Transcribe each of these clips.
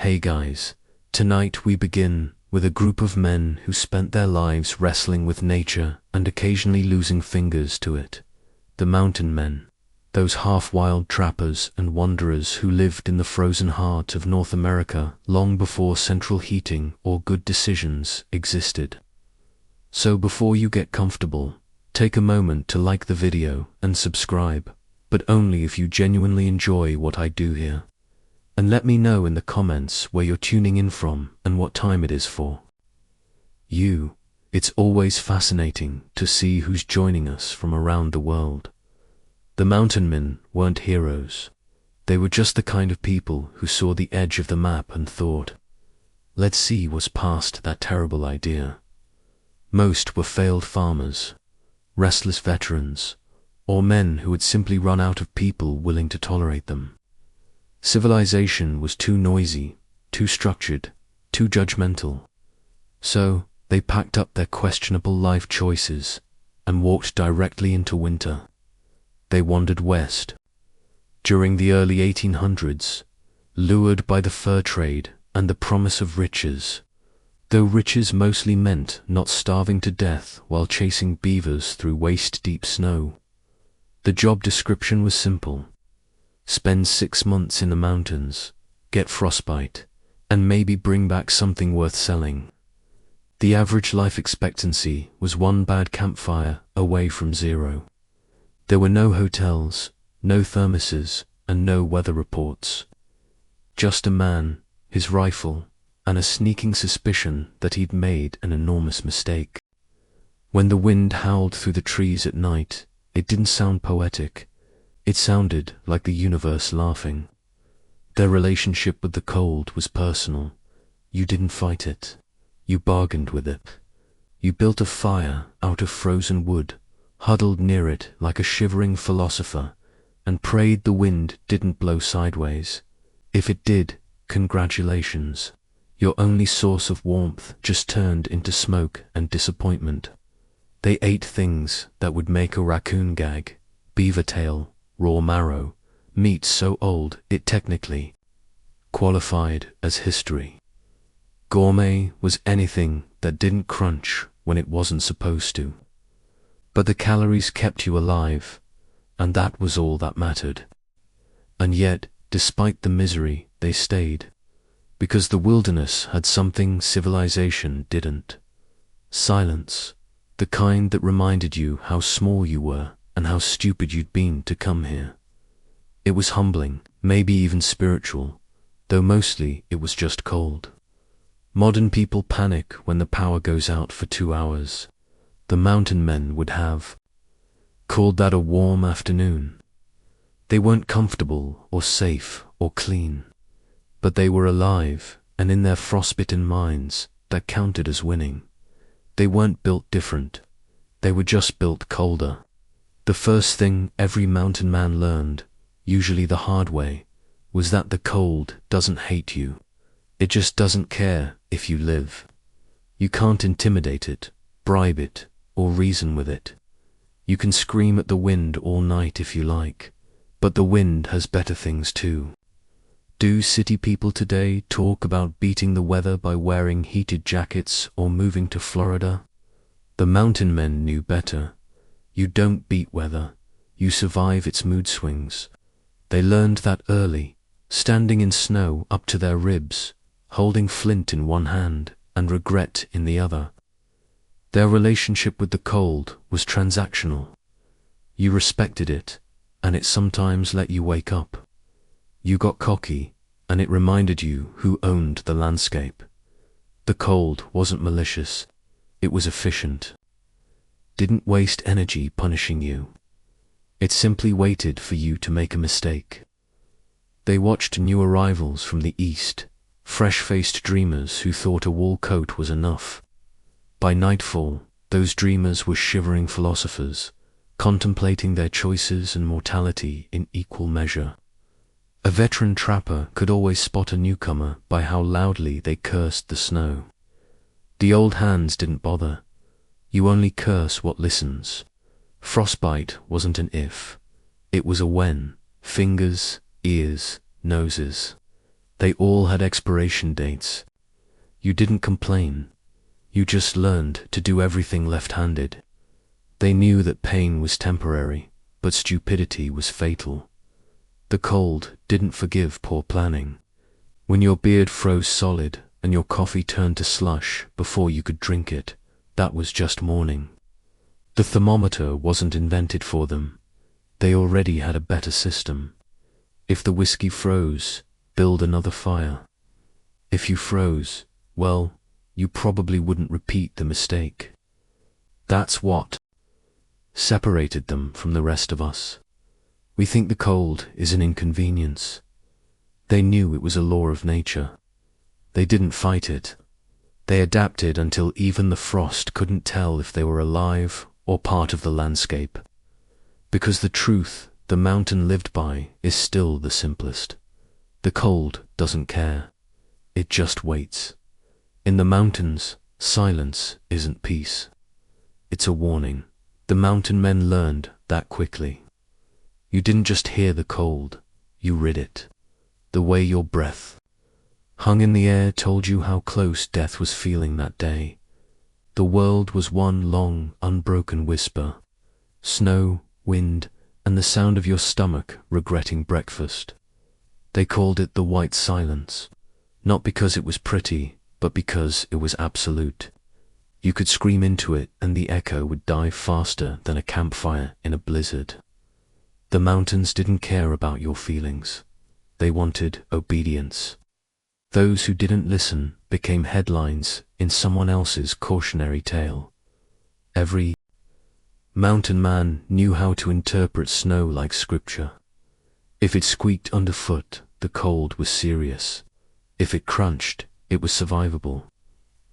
Hey guys, tonight we begin with a group of men who spent their lives wrestling with nature and occasionally losing fingers to it. The mountain men, those half-wild trappers and wanderers who lived in the frozen heart of North America long before central heating or good decisions existed. So before you get comfortable, take a moment to like the video and subscribe, but only if you genuinely enjoy what I do here. And let me know in the comments where you're tuning in from and what time it is for you. It's always fascinating to see who's joining us from around the world. The mountain men weren't heroes. They were just the kind of people who saw the edge of the map and thought, let's see what's past that terrible idea. Most were failed farmers, restless veterans, or men who had simply run out of people willing to tolerate them. Civilization was too noisy, too structured, too judgmental. So they packed up their questionable life choices and walked directly into winter. They wandered west. During the early 1800s, lured by the fur trade and the promise of riches, though riches mostly meant not starving to death while chasing beavers through waist-deep snow. The job description was simple. Spend 6 months in the mountains, get frostbite, and maybe bring back something worth selling. The average life expectancy was one bad campfire away from zero. There were no hotels, no thermoses, and no weather reports. Just a man, his rifle, and a sneaking suspicion that he'd made an enormous mistake. When the wind howled through the trees at night, it didn't sound poetic. It sounded like the universe laughing. Their relationship with the cold was personal. You didn't fight it. You bargained with it. You built a fire out of frozen wood, huddled near it like a shivering philosopher, and prayed the wind didn't blow sideways. If it did, congratulations. Your only source of warmth just turned into smoke and disappointment. They ate things that would make a raccoon gag: beaver tail, raw marrow, meat so old it technically qualified as history. Gourmet was anything that didn't crunch when it wasn't supposed to. But the calories kept you alive, and that was all that mattered. And yet, despite the misery, they stayed, because the wilderness had something civilization didn't. Silence, the kind that reminded you how small you were and how stupid you'd been to come here. It was humbling, maybe even spiritual, though mostly it was just cold. Modern people panic when the power goes out for 2 hours. The mountain men would have called that a warm afternoon. They weren't comfortable or safe or clean, but they were alive, and in their frostbitten minds, that counted as winning. They weren't built different. They were just built colder. The first thing every mountain man learned, usually the hard way, was that the cold doesn't hate you. It just doesn't care if you live. You can't intimidate it, bribe it, or reason with it. You can scream at the wind all night if you like, but the wind has better things too. Do city people today talk about beating the weather by wearing heated jackets or moving to Florida? The mountain men knew better. You don't beat weather, you survive its mood swings. They learned that early, standing in snow up to their ribs, holding flint in one hand and regret in the other. Their relationship with the cold was transactional. You respected it, and it sometimes let you wake up. You got cocky, and it reminded you who owned the landscape. The cold wasn't malicious, it was efficient. Didn't waste energy punishing you. It simply waited for you to make a mistake. They watched new arrivals from the east, fresh-faced dreamers who thought a wool coat was enough. By nightfall, those dreamers were shivering philosophers, contemplating their choices and mortality in equal measure. A veteran trapper could always spot a newcomer by how loudly they cursed the snow. The old hands didn't bother. You only curse what listens. Frostbite wasn't an if, it was a when. Fingers, ears, noses. They all had expiration dates. You didn't complain. You just learned to do everything left-handed. They knew that pain was temporary, but stupidity was fatal. The cold didn't forgive poor planning. When your beard froze solid and your coffee turned to slush before you could drink it, that was just morning. The thermometer wasn't invented for them. They already had a better system. If the whiskey froze, build another fire. If you froze, well, you probably wouldn't repeat the mistake. That's what separated them from the rest of us. We think the cold is an inconvenience. They knew it was a law of nature. They didn't fight it. They adapted until even the frost couldn't tell if they were alive or part of the landscape. Because the truth the mountain lived by is still the simplest. The cold doesn't care. It just waits. In the mountains, silence isn't peace. It's a warning. The mountain men learned that quickly. You didn't just hear the cold, you rid it. The way your breath hung in the air told you how close death was feeling that day. The world was one long, unbroken whisper. Snow, wind, and the sound of your stomach regretting breakfast. They called it the white silence, not because it was pretty, but because it was absolute. You could scream into it and the echo would die faster than a campfire in a blizzard. The mountains didn't care about your feelings. They wanted obedience. Those who didn't listen became headlines in someone else's cautionary tale. Every mountain man knew how to interpret snow like scripture. If it squeaked underfoot, the cold was serious. If it crunched, it was survivable.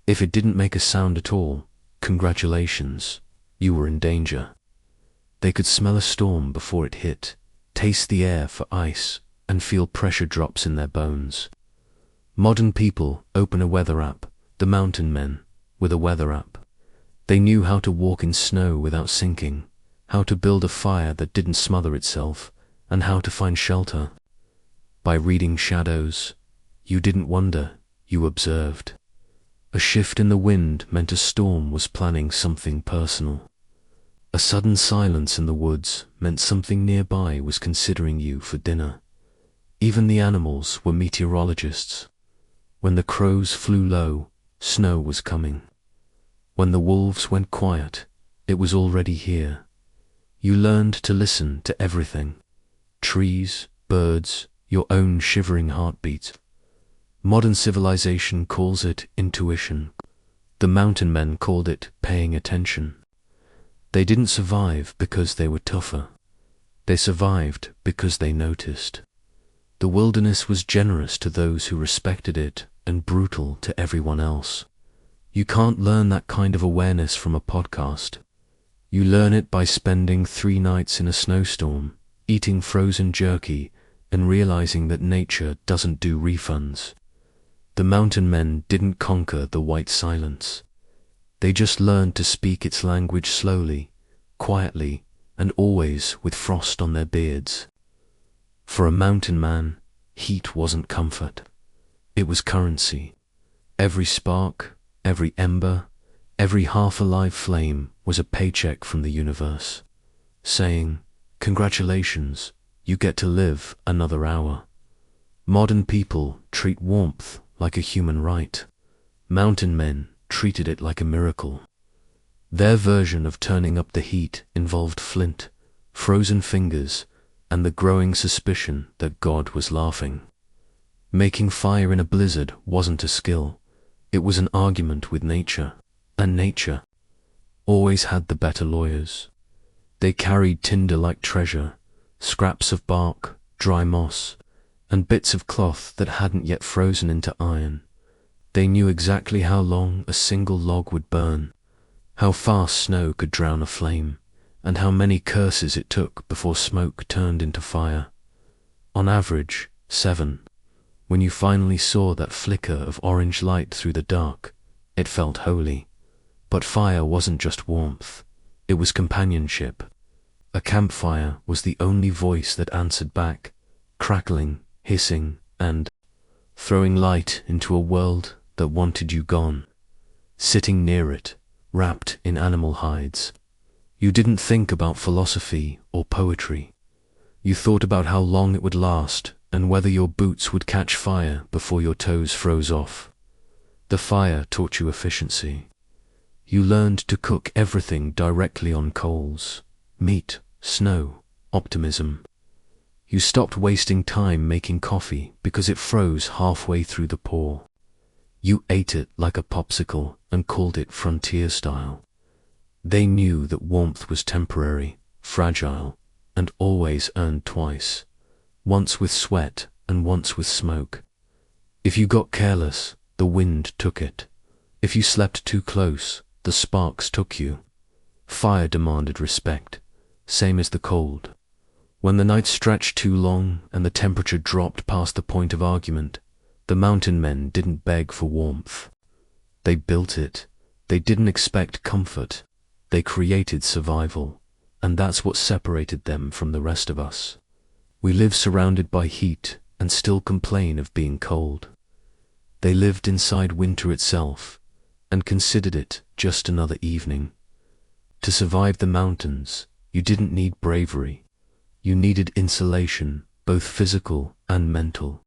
If it didn't make a sound at all, congratulations, you were in danger. They could smell a storm before it hit, taste the air for ice, and feel pressure drops in their bones. Modern people open a weather app, the mountain men with a weather app. They knew how to walk in snow without sinking, how to build a fire that didn't smother itself, and how to find shelter. By reading shadows, you didn't wonder, you observed. A shift in the wind meant a storm was planning something personal. A sudden silence in the woods meant something nearby was considering you for dinner. Even the animals were meteorologists. When the crows flew low, snow was coming. When the wolves went quiet, it was already here. You learned to listen to everything. Trees, birds, your own shivering heartbeat. Modern civilization calls it intuition. The mountain men called it paying attention. They didn't survive because they were tougher. They survived because they noticed. The wilderness was generous to those who respected it and brutal to everyone else. You can't learn that kind of awareness from a podcast. You learn it by spending 3 nights in a snowstorm, eating frozen jerky, and realizing that nature doesn't do refunds. The mountain men didn't conquer the white silence. They just learned to speak its language slowly, quietly, and always with frost on their beards. For a mountain man, heat wasn't comfort. It was currency. Every spark, every ember, every half-alive flame was a paycheck from the universe, saying, "Congratulations, you get to live another hour." Modern people treat warmth like a human right. Mountain men treated it like a miracle. Their version of turning up the heat involved flint, frozen fingers, and the growing suspicion that God was laughing. Making fire in a blizzard wasn't a skill. It was an argument with nature, and nature always had the better lawyers. They carried tinder like treasure, scraps of bark, dry moss, and bits of cloth that hadn't yet frozen into iron. They knew exactly how long a single log would burn, how fast snow could drown a flame, and how many curses it took before smoke turned into fire. On average, 7. When you finally saw that flicker of orange light through the dark, it felt holy. But fire wasn't just warmth, it was companionship. A campfire was the only voice that answered back, crackling, hissing, and throwing light into a world that wanted you gone. Sitting near it, wrapped in animal hides, you didn't think about philosophy or poetry. You thought about how long it would last and whether your boots would catch fire before your toes froze off. The fire taught you efficiency. You learned to cook everything directly on coals: meat, snow, optimism. You stopped wasting time making coffee because it froze halfway through the pour. You ate it like a popsicle and called it frontier style. They knew that warmth was temporary, fragile, and always earned twice, once with sweat and once with smoke. If you got careless, the wind took it. If you slept too close, the sparks took you. Fire demanded respect, same as the cold. When the night stretched too long and the temperature dropped past the point of argument, the mountain men didn't beg for warmth. They built it. They didn't expect comfort. They created survival, and that's what separated them from the rest of us. We live surrounded by heat and still complain of being cold. They lived inside winter itself and considered it just another evening. To survive the mountains, you didn't need bravery. You needed insulation, both physical and mental.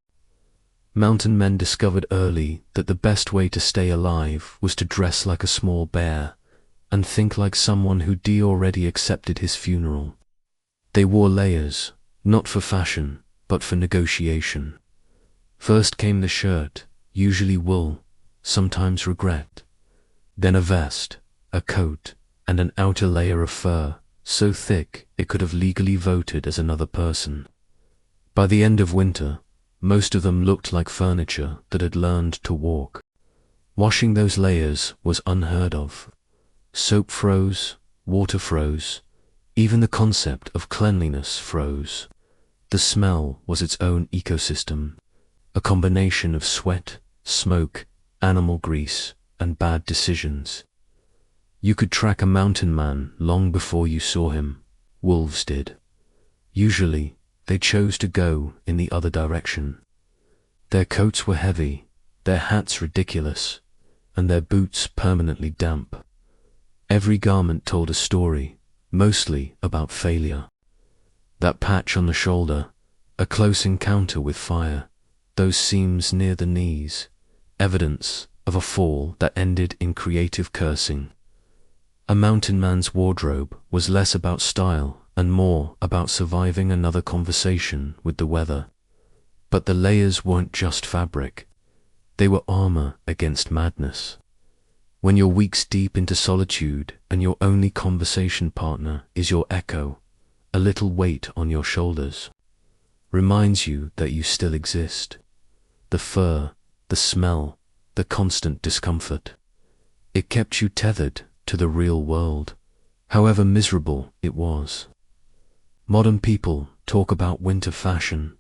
Mountain men discovered early that the best way to stay alive was to dress like a small bear and think like someone who'd already accepted his funeral. They wore layers, not for fashion, but for negotiation. First came the shirt, usually wool, sometimes regret. Then a vest, a coat, and an outer layer of fur, so thick it could have legally voted as another person. By the end of winter, most of them looked like furniture that had learned to walk. Washing those layers was unheard of. Soap froze, water froze, even the concept of cleanliness froze. The smell was its own ecosystem, a combination of sweat, smoke, animal grease, and bad decisions. You could track a mountain man long before you saw him. Wolves did. Usually, they chose to go in the other direction. Their coats were heavy, their hats ridiculous, and their boots permanently damp. Every garment told a story, mostly about failure. That patch on the shoulder, a close encounter with fire, those seams near the knees, evidence of a fall that ended in creative cursing. A mountain man's wardrobe was less about style and more about surviving another conversation with the weather. But the layers weren't just fabric. They were armor against madness. When you're weeks deep into solitude and your only conversation partner is your echo, a little weight on your shoulders reminds you that you still exist. The fur, the smell, the constant discomfort. It kept you tethered to the real world, however miserable it was. Modern people talk about winter fashion.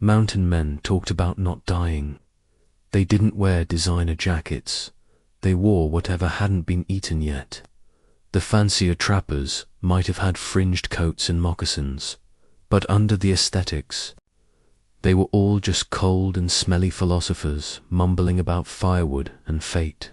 Mountain men talked about not dying. They didn't wear designer jackets. They wore whatever hadn't been eaten yet. The fancier trappers might have had fringed coats and moccasins, but under the aesthetics, they were all just cold and smelly philosophers mumbling about firewood and fate.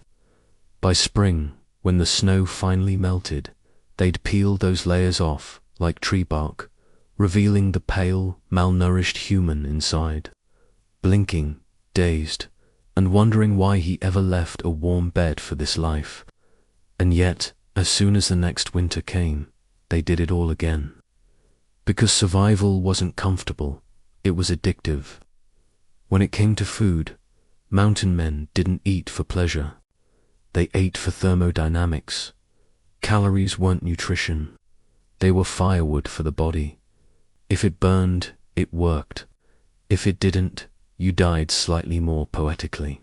By spring, when the snow finally melted, they'd peel those layers off like tree bark, revealing the pale, malnourished human inside, blinking, dazed, and wondering why he ever left a warm bed for this life. And yet, as soon as the next winter came, they did it all again. Because survival wasn't comfortable, it was addictive. When it came to food, mountain men didn't eat for pleasure. They ate for thermodynamics. Calories weren't nutrition. They were firewood for the body. If it burned, it worked. If it didn't, you died slightly more poetically.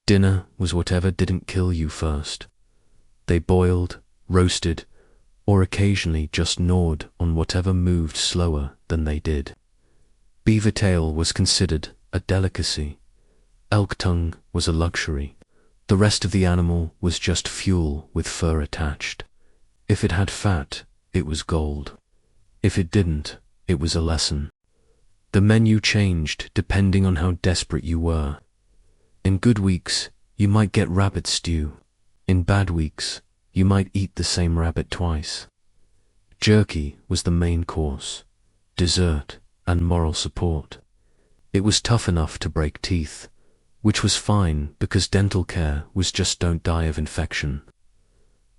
Dinner was whatever didn't kill you first. They boiled, roasted, or occasionally just gnawed on whatever moved slower than they did. Beaver tail was considered a delicacy. Elk tongue was a luxury. The rest of the animal was just fuel with fur attached. If it had fat, it was gold. If it didn't, it was a lesson. The menu changed depending on how desperate you were. In good weeks, you might get rabbit stew. In bad weeks, you might eat the same rabbit twice. Jerky was the main course, dessert, and moral support. It was tough enough to break teeth, which was fine because dental care was just don't die of infection.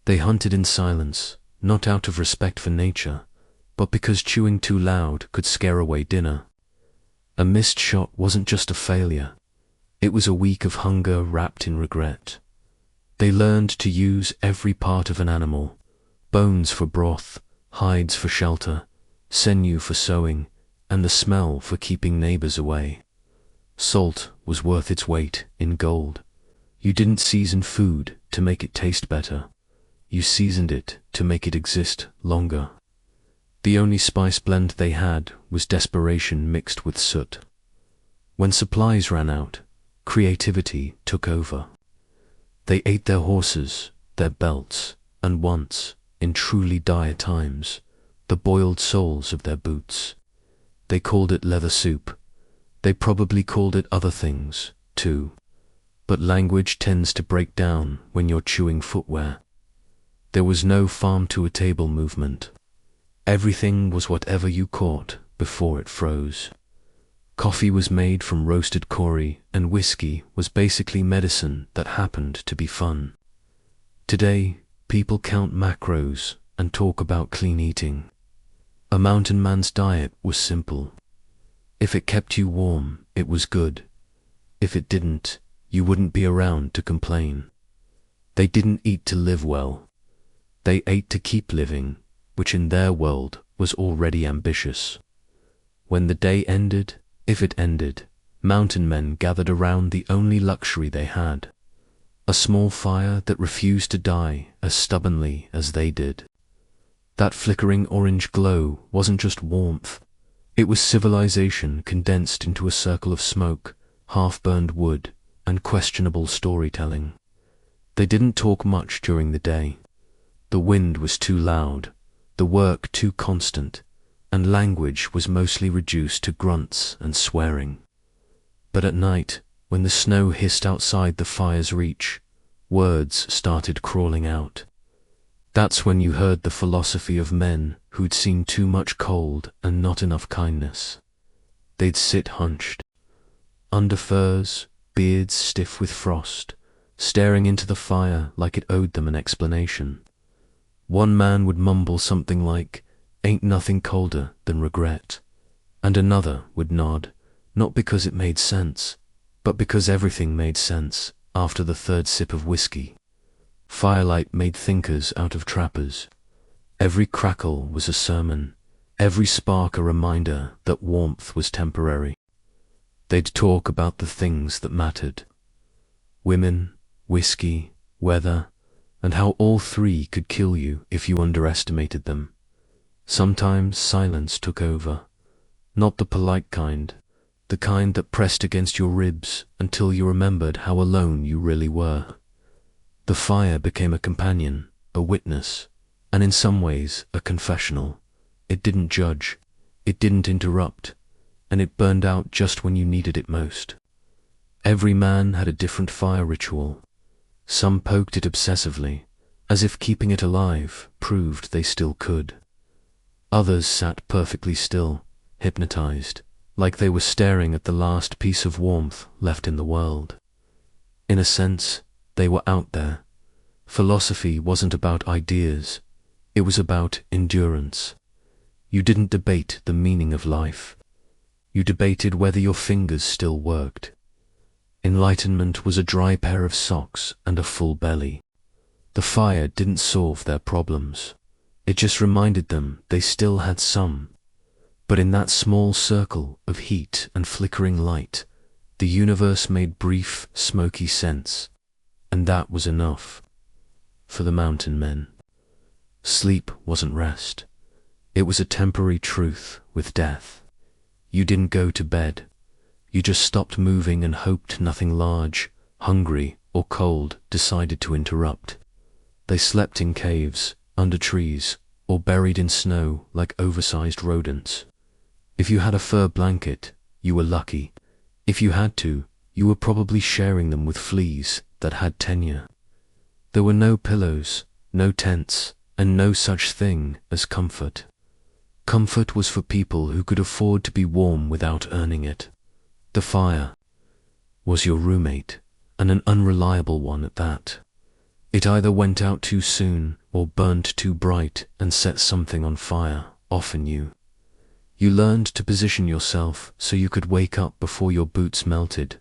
They hunted in silence, not out of respect for nature, but because chewing too loud could scare away dinner. A missed shot wasn't just a failure. It was a week of hunger wrapped in regret. They learned to use every part of an animal, bones for broth, hides for shelter, sinew for sewing, and the smell for keeping neighbors away. Salt was worth its weight in gold. You didn't season food to make it taste better. You seasoned it to make it exist longer. The only spice blend they had was desperation mixed with soot. When supplies ran out, creativity took over. They ate their horses, their belts, and once, in truly dire times, the boiled soles of their boots. They called it leather soup. They probably called it other things, too. But language tends to break down when you're chewing footwear. There was no farm-to-a-table movement. Everything was whatever you caught before it froze. Coffee was made from roasted kori, and whiskey was basically medicine that happened to be fun. Today, people count macros and talk about clean eating. A mountain man's diet was simple. If it kept you warm, it was good. If it didn't, you wouldn't be around to complain. They didn't eat to live well. They ate to keep living, which in their world was already ambitious. When the day ended, if it ended, mountain men gathered around the only luxury they had, a small fire that refused to die as stubbornly as they did. That flickering orange glow wasn't just warmth, it was civilization condensed into a circle of smoke, half-burned wood, and questionable storytelling. They didn't talk much during the day. The wind was too loud, the work too constant, and language was mostly reduced to grunts and swearing. But at night, when the snow hissed outside the fire's reach, words started crawling out. That's when you heard the philosophy of men who'd seen too much cold and not enough kindness. They'd sit hunched, under furs, beards stiff with frost, staring into the fire like it owed them an explanation. One man would mumble something like, "Ain't nothing colder than regret," and another would nod, not because it made sense, but because everything made sense after the third sip of whiskey. Firelight made thinkers out of trappers. Every crackle was a sermon, every spark a reminder that warmth was temporary. They'd talk about the things that mattered. Women, whiskey, weather, and how all three could kill you if you underestimated them. Sometimes silence took over, not the polite kind, the kind that pressed against your ribs until you remembered how alone you really were. The fire became a companion, a witness, and in some ways a confessional. It didn't judge, it didn't interrupt, and it burned out just when you needed it most. Every man had a different fire ritual. Some poked it obsessively, as if keeping it alive proved they still could. Others sat perfectly still, hypnotized, like they were staring at the last piece of warmth left in the world. In a sense, they were out there. Philosophy wasn't about ideas, it was about endurance. You didn't debate the meaning of life. You debated whether your fingers still worked. Enlightenment was a dry pair of socks and a full belly. The fire didn't solve their problems. It just reminded them they still had some. But in that small circle of heat and flickering light, the universe made brief, smoky sense. And that was enough. For the mountain men. Sleep wasn't rest. It was a temporary truce with death. You didn't go to bed. You just stopped moving and hoped nothing large, hungry, or cold decided to interrupt. They slept in caves, under trees, or buried in snow like oversized rodents. If you had a fur blanket, you were lucky. If you had to, you were probably sharing them with fleas that had tenure. There were no pillows, no tents, and no such thing as comfort. Comfort was for people who could afford to be warm without earning it. The fire was your roommate, and an unreliable one at that. It either went out too soon or burned too bright and set something on fire, often you. You learned to position yourself so you could wake up before your boots melted,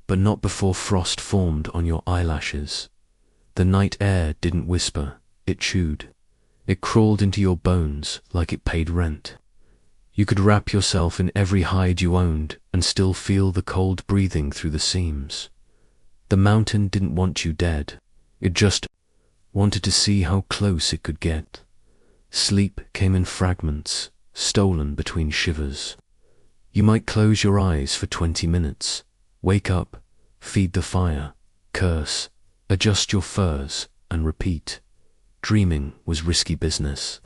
but not before frost formed on your eyelashes. The night air didn't whisper, it chewed. It crawled into your bones like it paid rent. You could wrap yourself in every hide you owned and still feel the cold breathing through the seams. The mountain didn't want you dead. It just wanted to see how close it could get. Sleep came in fragments, stolen between shivers. You might close your eyes for 20 minutes, wake up, feed the fire, curse, adjust your furs, and repeat. Dreaming was risky business.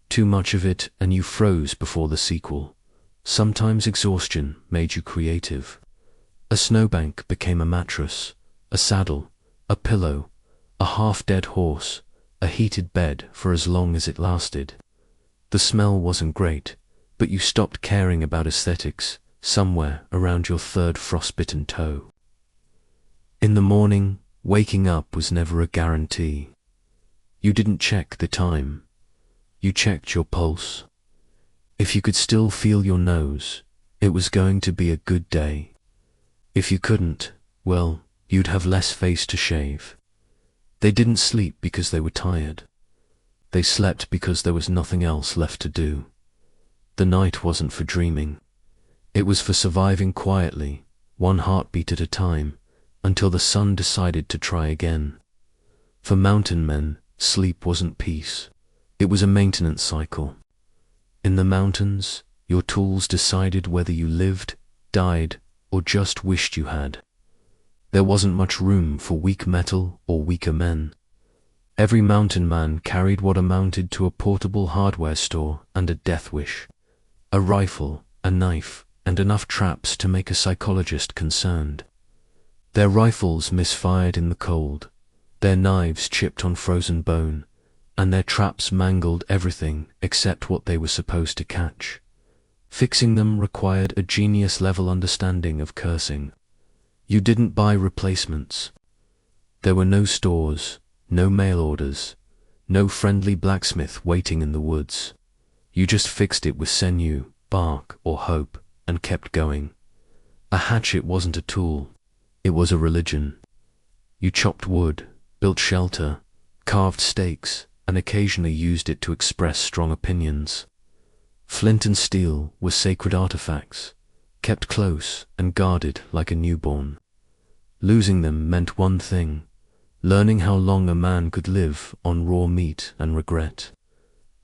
Too much of it and you froze before the sequel. Sometimes exhaustion made you creative. A snowbank became a mattress, a saddle, a pillow, a half-dead horse, a heated bed for as long as it lasted. The smell wasn't great, but you stopped caring about aesthetics somewhere around your third frostbitten toe. In the morning, waking up was never a guarantee. You didn't check the time. You checked your pulse. If you could still feel your nose, it was going to be a good day. If you couldn't, well, you'd have less face to shave. They didn't sleep because they were tired. They slept because there was nothing else left to do. The night wasn't for dreaming. It was for surviving quietly, one heartbeat at a time, until the sun decided to try again. For mountain men, sleep wasn't peace. It was a maintenance cycle. In the mountains, your tools decided whether you lived, died, or just wished you had. There wasn't much room for weak metal or weaker men. Every mountain man carried what amounted to a portable hardware store and a death wish. A rifle, a knife, and enough traps to make a psychologist concerned. Their rifles misfired in the cold. Their knives chipped on frozen bone, and their traps mangled everything except what they were supposed to catch. Fixing them required a genius-level understanding of cursing. You didn't buy replacements. There were no stores, no mail orders, no friendly blacksmith waiting in the woods. You just fixed it with sinew, bark, or hope, and kept going. A hatchet wasn't a tool. It was a religion. You chopped wood, built shelter, carved stakes, and occasionally used it to express strong opinions. Flint and steel were sacred artifacts, kept close and guarded like a newborn. Losing them meant one thing: learning how long a man could live on raw meat and regret.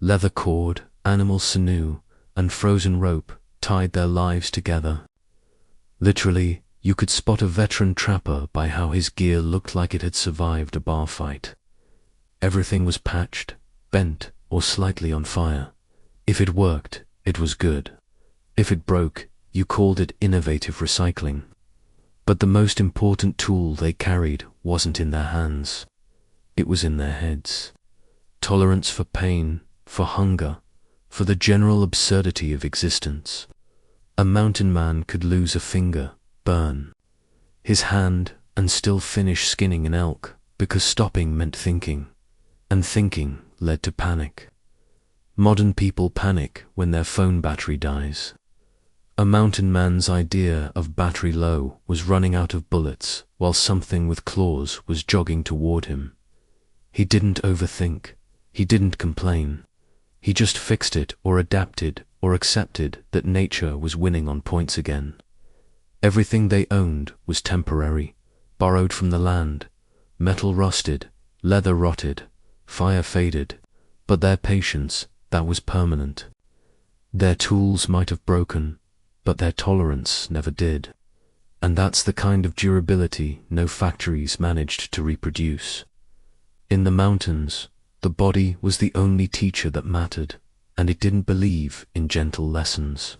Leather cord, animal sinew, and frozen rope tied their lives together. Literally, you could spot a veteran trapper by how his gear looked like it had survived a bar fight. Everything was patched, bent, or slightly on fire. If it worked, it was good. If it broke, you called it innovative recycling. But the most important tool they carried wasn't in their hands. It was in their heads. Tolerance for pain, for hunger, for the general absurdity of existence. A mountain man could lose a finger, burn his hand, and still finish skinning an elk, because stopping meant thinking, and thinking led to panic. Modern people panic when their phone battery dies. A mountain man's idea of battery low was running out of bullets while something with claws was jogging toward him. He didn't overthink. He didn't complain. He just fixed it or adapted or accepted that nature was winning on points again. Everything they owned was temporary, borrowed from the land. Metal rusted, leather rotted, fire faded, but their patience, that was permanent. Their tools might have broken, but their tolerance never did. And that's the kind of durability no factories managed to reproduce. In the mountains, the body was the only teacher that mattered, and it didn't believe in gentle lessons.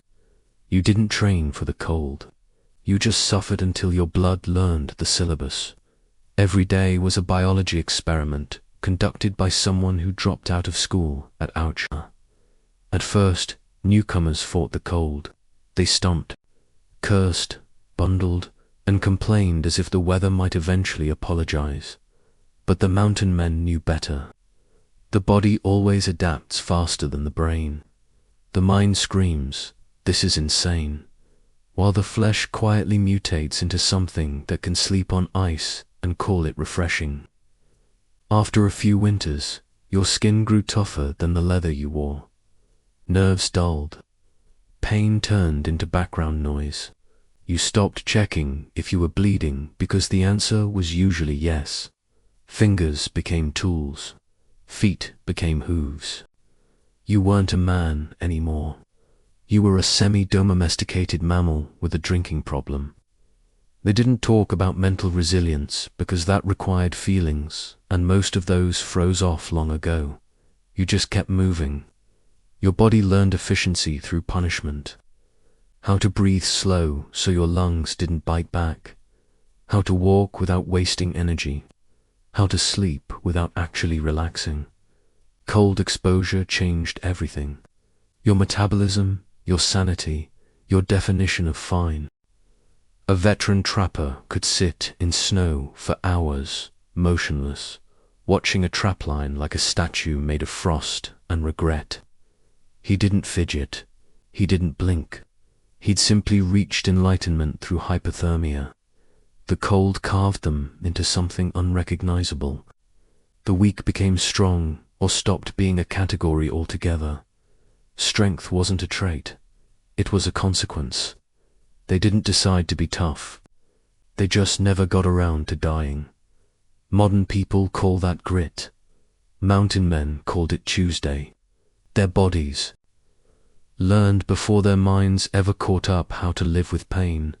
You didn't train for the cold. You just suffered until your blood learned the syllabus. Every day was a biology experiment conducted by someone who dropped out of school at Ouch. At first, newcomers fought the cold. They stomped, cursed, bundled, and complained as if the weather might eventually apologize. But the mountain men knew better. The body always adapts faster than the brain. The mind screams, "This is insane," while the flesh quietly mutates into something that can sleep on ice and call it refreshing. After a few winters, your skin grew tougher than the leather you wore. Nerves dulled. Pain turned into background noise. You stopped checking if you were bleeding because the answer was usually yes. Fingers became tools. Feet became hooves. You weren't a man anymore. You were a semi-domesticated mammal with a drinking problem. They didn't talk about mental resilience because that required feelings, and most of those froze off long ago. You just kept moving. Your body learned efficiency through punishment. How to breathe slow so your lungs didn't bite back. How to walk without wasting energy. How to sleep without actually relaxing. Cold exposure changed everything. Your metabolism, your sanity, your definition of fine. A veteran trapper could sit in snow for hours, motionless, watching a trapline like a statue made of frost and regret. He didn't fidget. He didn't blink. He'd simply reached enlightenment through hypothermia. The cold carved them into something unrecognizable. The weak became strong or stopped being a category altogether. Strength wasn't a trait. It was a consequence. They didn't decide to be tough. They just never got around to dying. Modern people call that grit. Mountain men called it Tuesday. Their bodies learned before their minds ever caught up how to live with pain,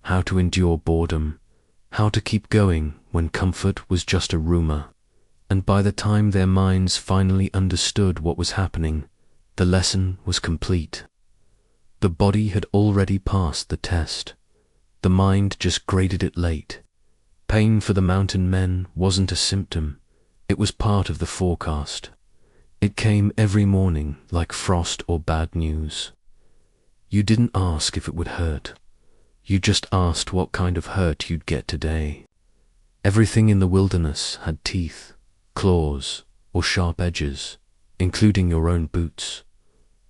how to endure boredom, how to keep going when comfort was just a rumor. And by the time their minds finally understood what was happening, the lesson was complete. The body had already passed the test. The mind just graded it late. Pain for the mountain men wasn't a symptom. It was part of the forecast. It came every morning like frost or bad news. You didn't ask if it would hurt. You just asked what kind of hurt you'd get today. Everything in the wilderness had teeth, claws, or sharp edges, including your own boots.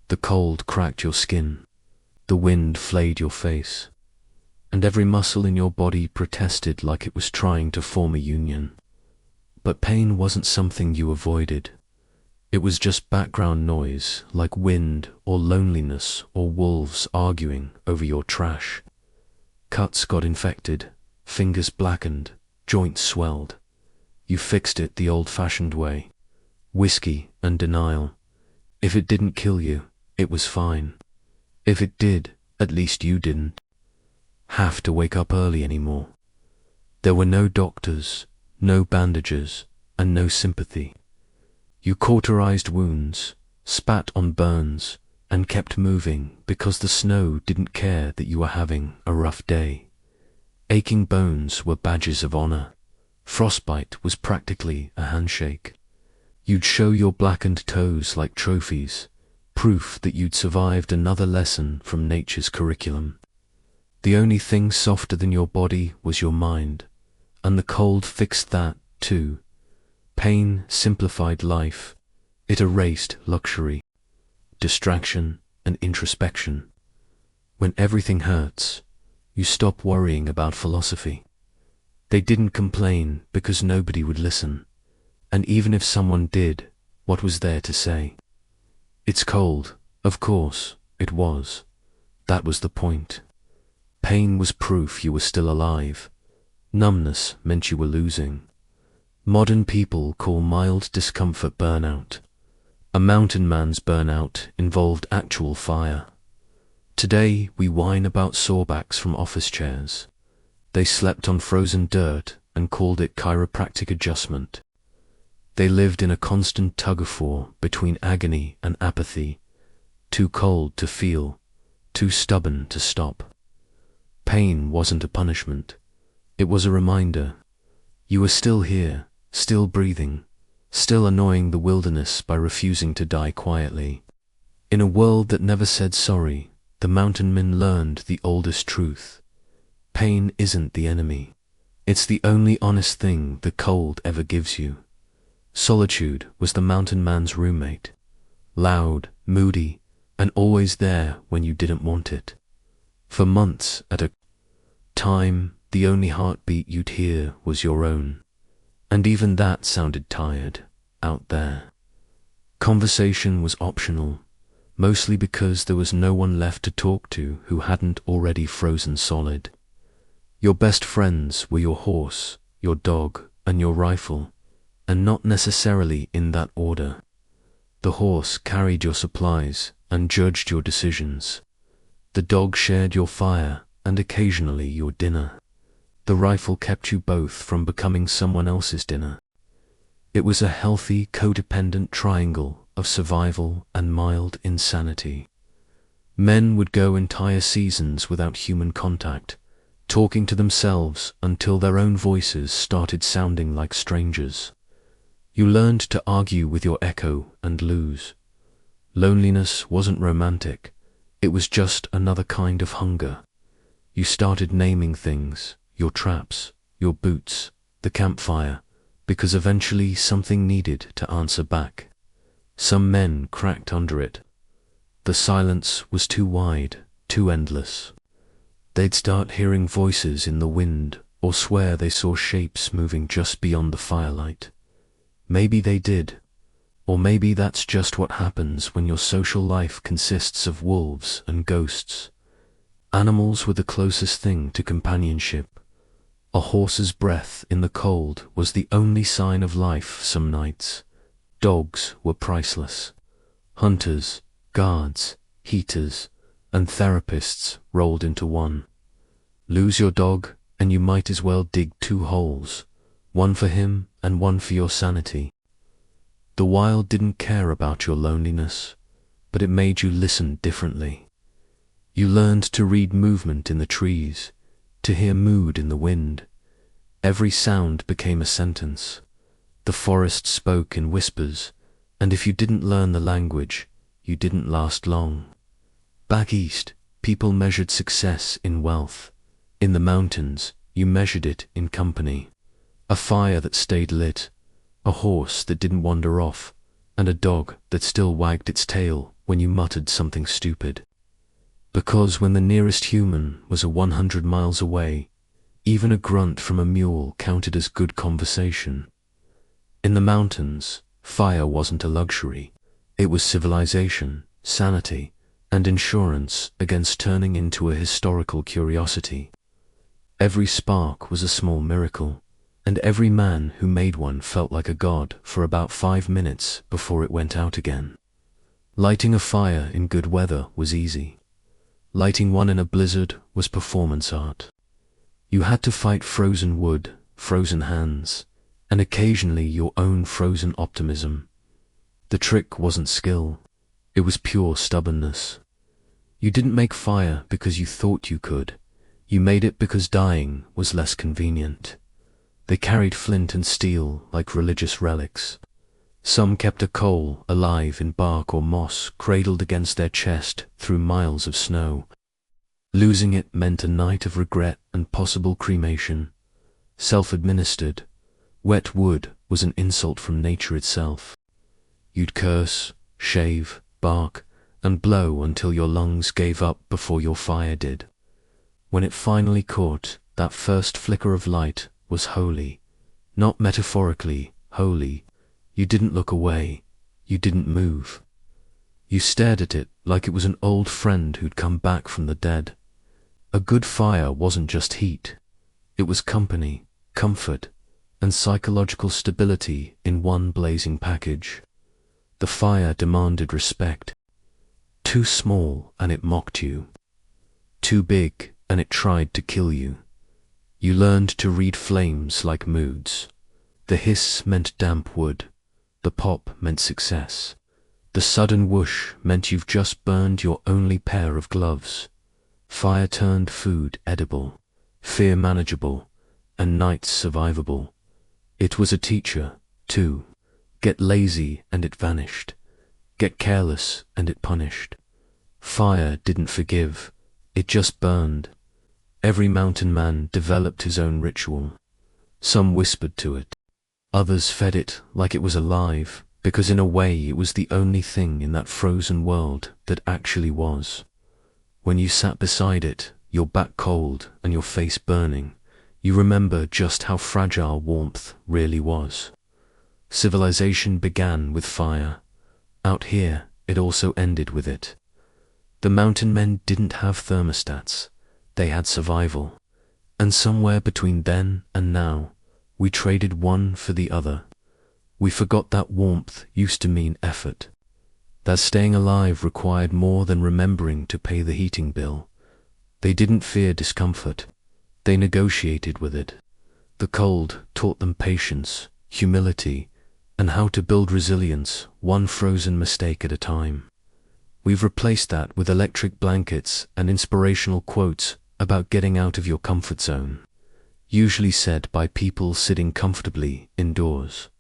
The cold cracked your skin. The wind flayed your face. And every muscle in your body protested like it was trying to form a union. But pain wasn't something you avoided. It was just background noise, like wind or loneliness or wolves arguing over your trash. Cuts got infected, fingers blackened, joints swelled. You fixed it the old-fashioned way. Whiskey and denial. If it didn't kill you, it was fine. If it did, at least you didn't have to wake up early anymore. There were no doctors, no bandages, and no sympathy. You cauterized wounds, spat on burns, and kept moving because the snow didn't care that you were having a rough day. Aching bones were badges of honor. Frostbite was practically a handshake. You'd show your blackened toes like trophies, proof that you'd survived another lesson from nature's curriculum. The only thing softer than your body was your mind, and the cold fixed that too. Pain simplified life. It erased luxury, distraction, and introspection. When everything hurts, you stop worrying about philosophy. They didn't complain because nobody would listen. And even if someone did, what was there to say? It's cold. Of course, it was. That was the point. Pain was proof you were still alive. Numbness meant you were losing. Modern people call mild discomfort burnout. A mountain man's burnout involved actual fire. Today we whine about sorebacks from office chairs. They slept on frozen dirt and called it chiropractic adjustment. They lived in a constant tug-of-war between agony and apathy, too cold to feel, too stubborn to stop. Pain wasn't a punishment. It was a reminder. You were still here, still breathing, still annoying the wilderness by refusing to die quietly. In a world that never said sorry, the mountain men learned the oldest truth. Pain isn't the enemy. It's the only honest thing the cold ever gives you. Solitude was the mountain man's roommate. Loud, moody, and always there when you didn't want it. For months at a time, the only heartbeat you'd hear was your own. And even that sounded tired, out there. Conversation was optional, mostly because there was no one left to talk to who hadn't already frozen solid. Your best friends were your horse, your dog, and your rifle, and not necessarily in that order. The horse carried your supplies and judged your decisions. The dog shared your fire and occasionally your dinner. The rifle kept you both from becoming someone else's dinner. It was a healthy, codependent triangle of survival and mild insanity. Men would go entire seasons without human contact, talking to themselves until their own voices started sounding like strangers. You learned to argue with your echo and lose. Loneliness wasn't romantic. It was just another kind of hunger. You started naming things, your traps, your boots, the campfire, because eventually something needed to answer back. Some men cracked under it. The silence was too wide, too endless. They'd start hearing voices in the wind or swear they saw shapes moving just beyond the firelight. Maybe they did, or maybe that's just what happens when your social life consists of wolves and ghosts. Animals were the closest thing to companionship. A horse's breath in the cold was the only sign of life some nights. Dogs were priceless. Hunters, guards, heaters, and therapists rolled into one. Lose your dog, and you might as well dig two holes, one for him and one for your sanity. The wild didn't care about your loneliness, but it made you listen differently. You learned to read movement in the trees, to hear mood in the wind. Every sound became a sentence. The forest spoke in whispers, and if you didn't learn the language, you didn't last long. Back east, people measured success in wealth. In the mountains, you measured it in company. A fire that stayed lit, a horse that didn't wander off, and a dog that still wagged its tail when you muttered something stupid. Because when the nearest human was 100 miles away, even a grunt from a mule counted as good conversation. In the mountains, fire wasn't a luxury. It was civilization, sanity, and insurance against turning into a historical curiosity. Every spark was a small miracle, and every man who made one felt like a god for about 5 minutes before it went out again. Lighting a fire in good weather was easy. Lighting one in a blizzard was performance art. You had to fight frozen wood, frozen hands, and occasionally your own frozen optimism. The trick wasn't skill, it was pure stubbornness. You didn't make fire because you thought you could. You made it because dying was less convenient. They carried flint and steel like religious relics. Some kept a coal alive in bark or moss cradled against their chest through miles of snow. Losing it meant a night of regret and possible cremation. Self-administered, wet wood was an insult from nature itself. You'd curse, shave, bark, and blow until your lungs gave up before your fire did. When it finally caught, that first flicker of light was holy. Not metaphorically holy. You didn't look away. You didn't move. You stared at it like it was an old friend who'd come back from the dead. A good fire wasn't just heat. It was company, comfort, and psychological stability in one blazing package. The fire demanded respect. Too small and it mocked you. Too big and it tried to kill you. You learned to read flames like moods. The hiss meant damp wood. The pop meant success. The sudden whoosh meant you've just burned your only pair of gloves. Fire turned food edible, fear manageable, and nights survivable. It was a teacher, too. Get lazy and it vanished. Get careless and it punished. Fire didn't forgive, it just burned. Every mountain man developed his own ritual. Some whispered to it. Others fed it like it was alive, because in a way it was the only thing in that frozen world that actually was. When you sat beside it, your back cold and your face burning, you remember just how fragile warmth really was. Civilization began with fire. Out here, it also ended with it. The mountain men didn't have thermostats. They had survival. And somewhere between then and now, we traded one for the other. We forgot that warmth used to mean effort. That staying alive required more than remembering to pay the heating bill. They didn't fear discomfort. They negotiated with it. The cold taught them patience, humility, and how to build resilience, one frozen mistake at a time. We've replaced that with electric blankets and inspirational quotes about getting out of your comfort zone, usually said by people sitting comfortably indoors.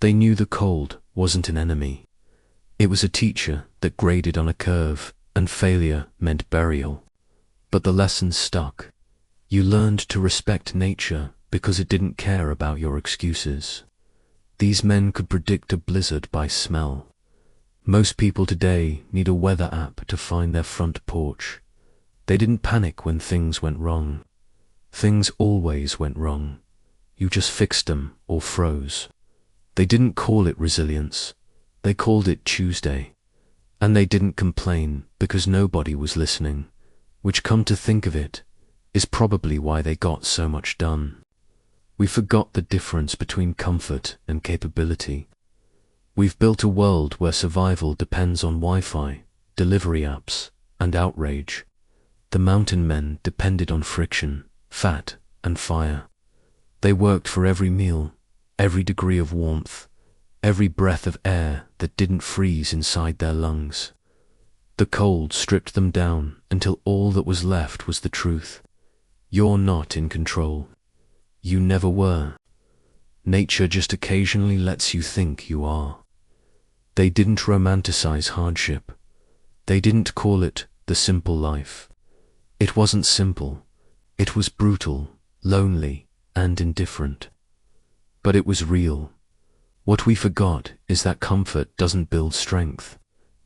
They knew the cold wasn't an enemy. It was a teacher that graded on a curve, and failure meant burial. But the lessons stuck. You learned to respect nature because it didn't care about your excuses. These men could predict a blizzard by smell. Most people today need a weather app to find their front porch. They didn't panic when things went wrong. Things always went wrong. You just fixed them or froze. They didn't call it resilience. They called it Tuesday. And they didn't complain because nobody was listening, which, come to think of it, is probably why they got so much done. We forgot the difference between comfort and capability. We've built a world where survival depends on Wi-Fi, delivery apps, and outrage. The mountain men depended on friction, fat, and fire. They worked for every meal, every degree of warmth, every breath of air that didn't freeze inside their lungs. The cold stripped them down until all that was left was the truth. You're not in control. You never were. Nature just occasionally lets you think you are. They didn't romanticize hardship. They didn't call it the simple life. It wasn't simple. It was brutal, lonely, and indifferent. But it was real. What we forgot is that comfort doesn't build strength.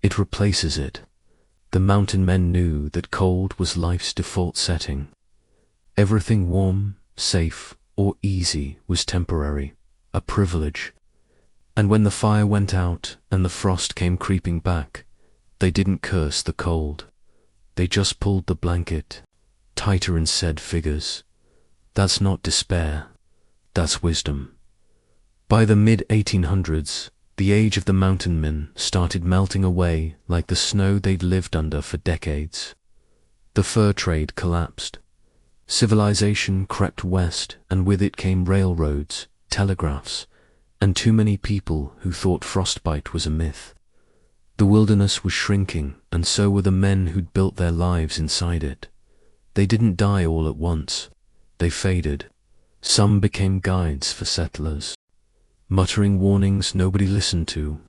It replaces it. The mountain men knew that cold was life's default setting. Everything warm, safe, or easy was temporary, a privilege. And when the fire went out and the frost came creeping back, they didn't curse the cold. They just pulled the blanket tighter and said, "Figures." That's not despair. That's wisdom. By the mid-1800s, the age of the mountain men started melting away like the snow they'd lived under for decades. The fur trade collapsed. Civilization crept west, and with it came railroads, telegraphs, and too many people who thought frostbite was a myth. The wilderness was shrinking, and so were the men who'd built their lives inside it. They didn't die all at once. They faded. Some became guides for settlers, muttering warnings nobody listened to.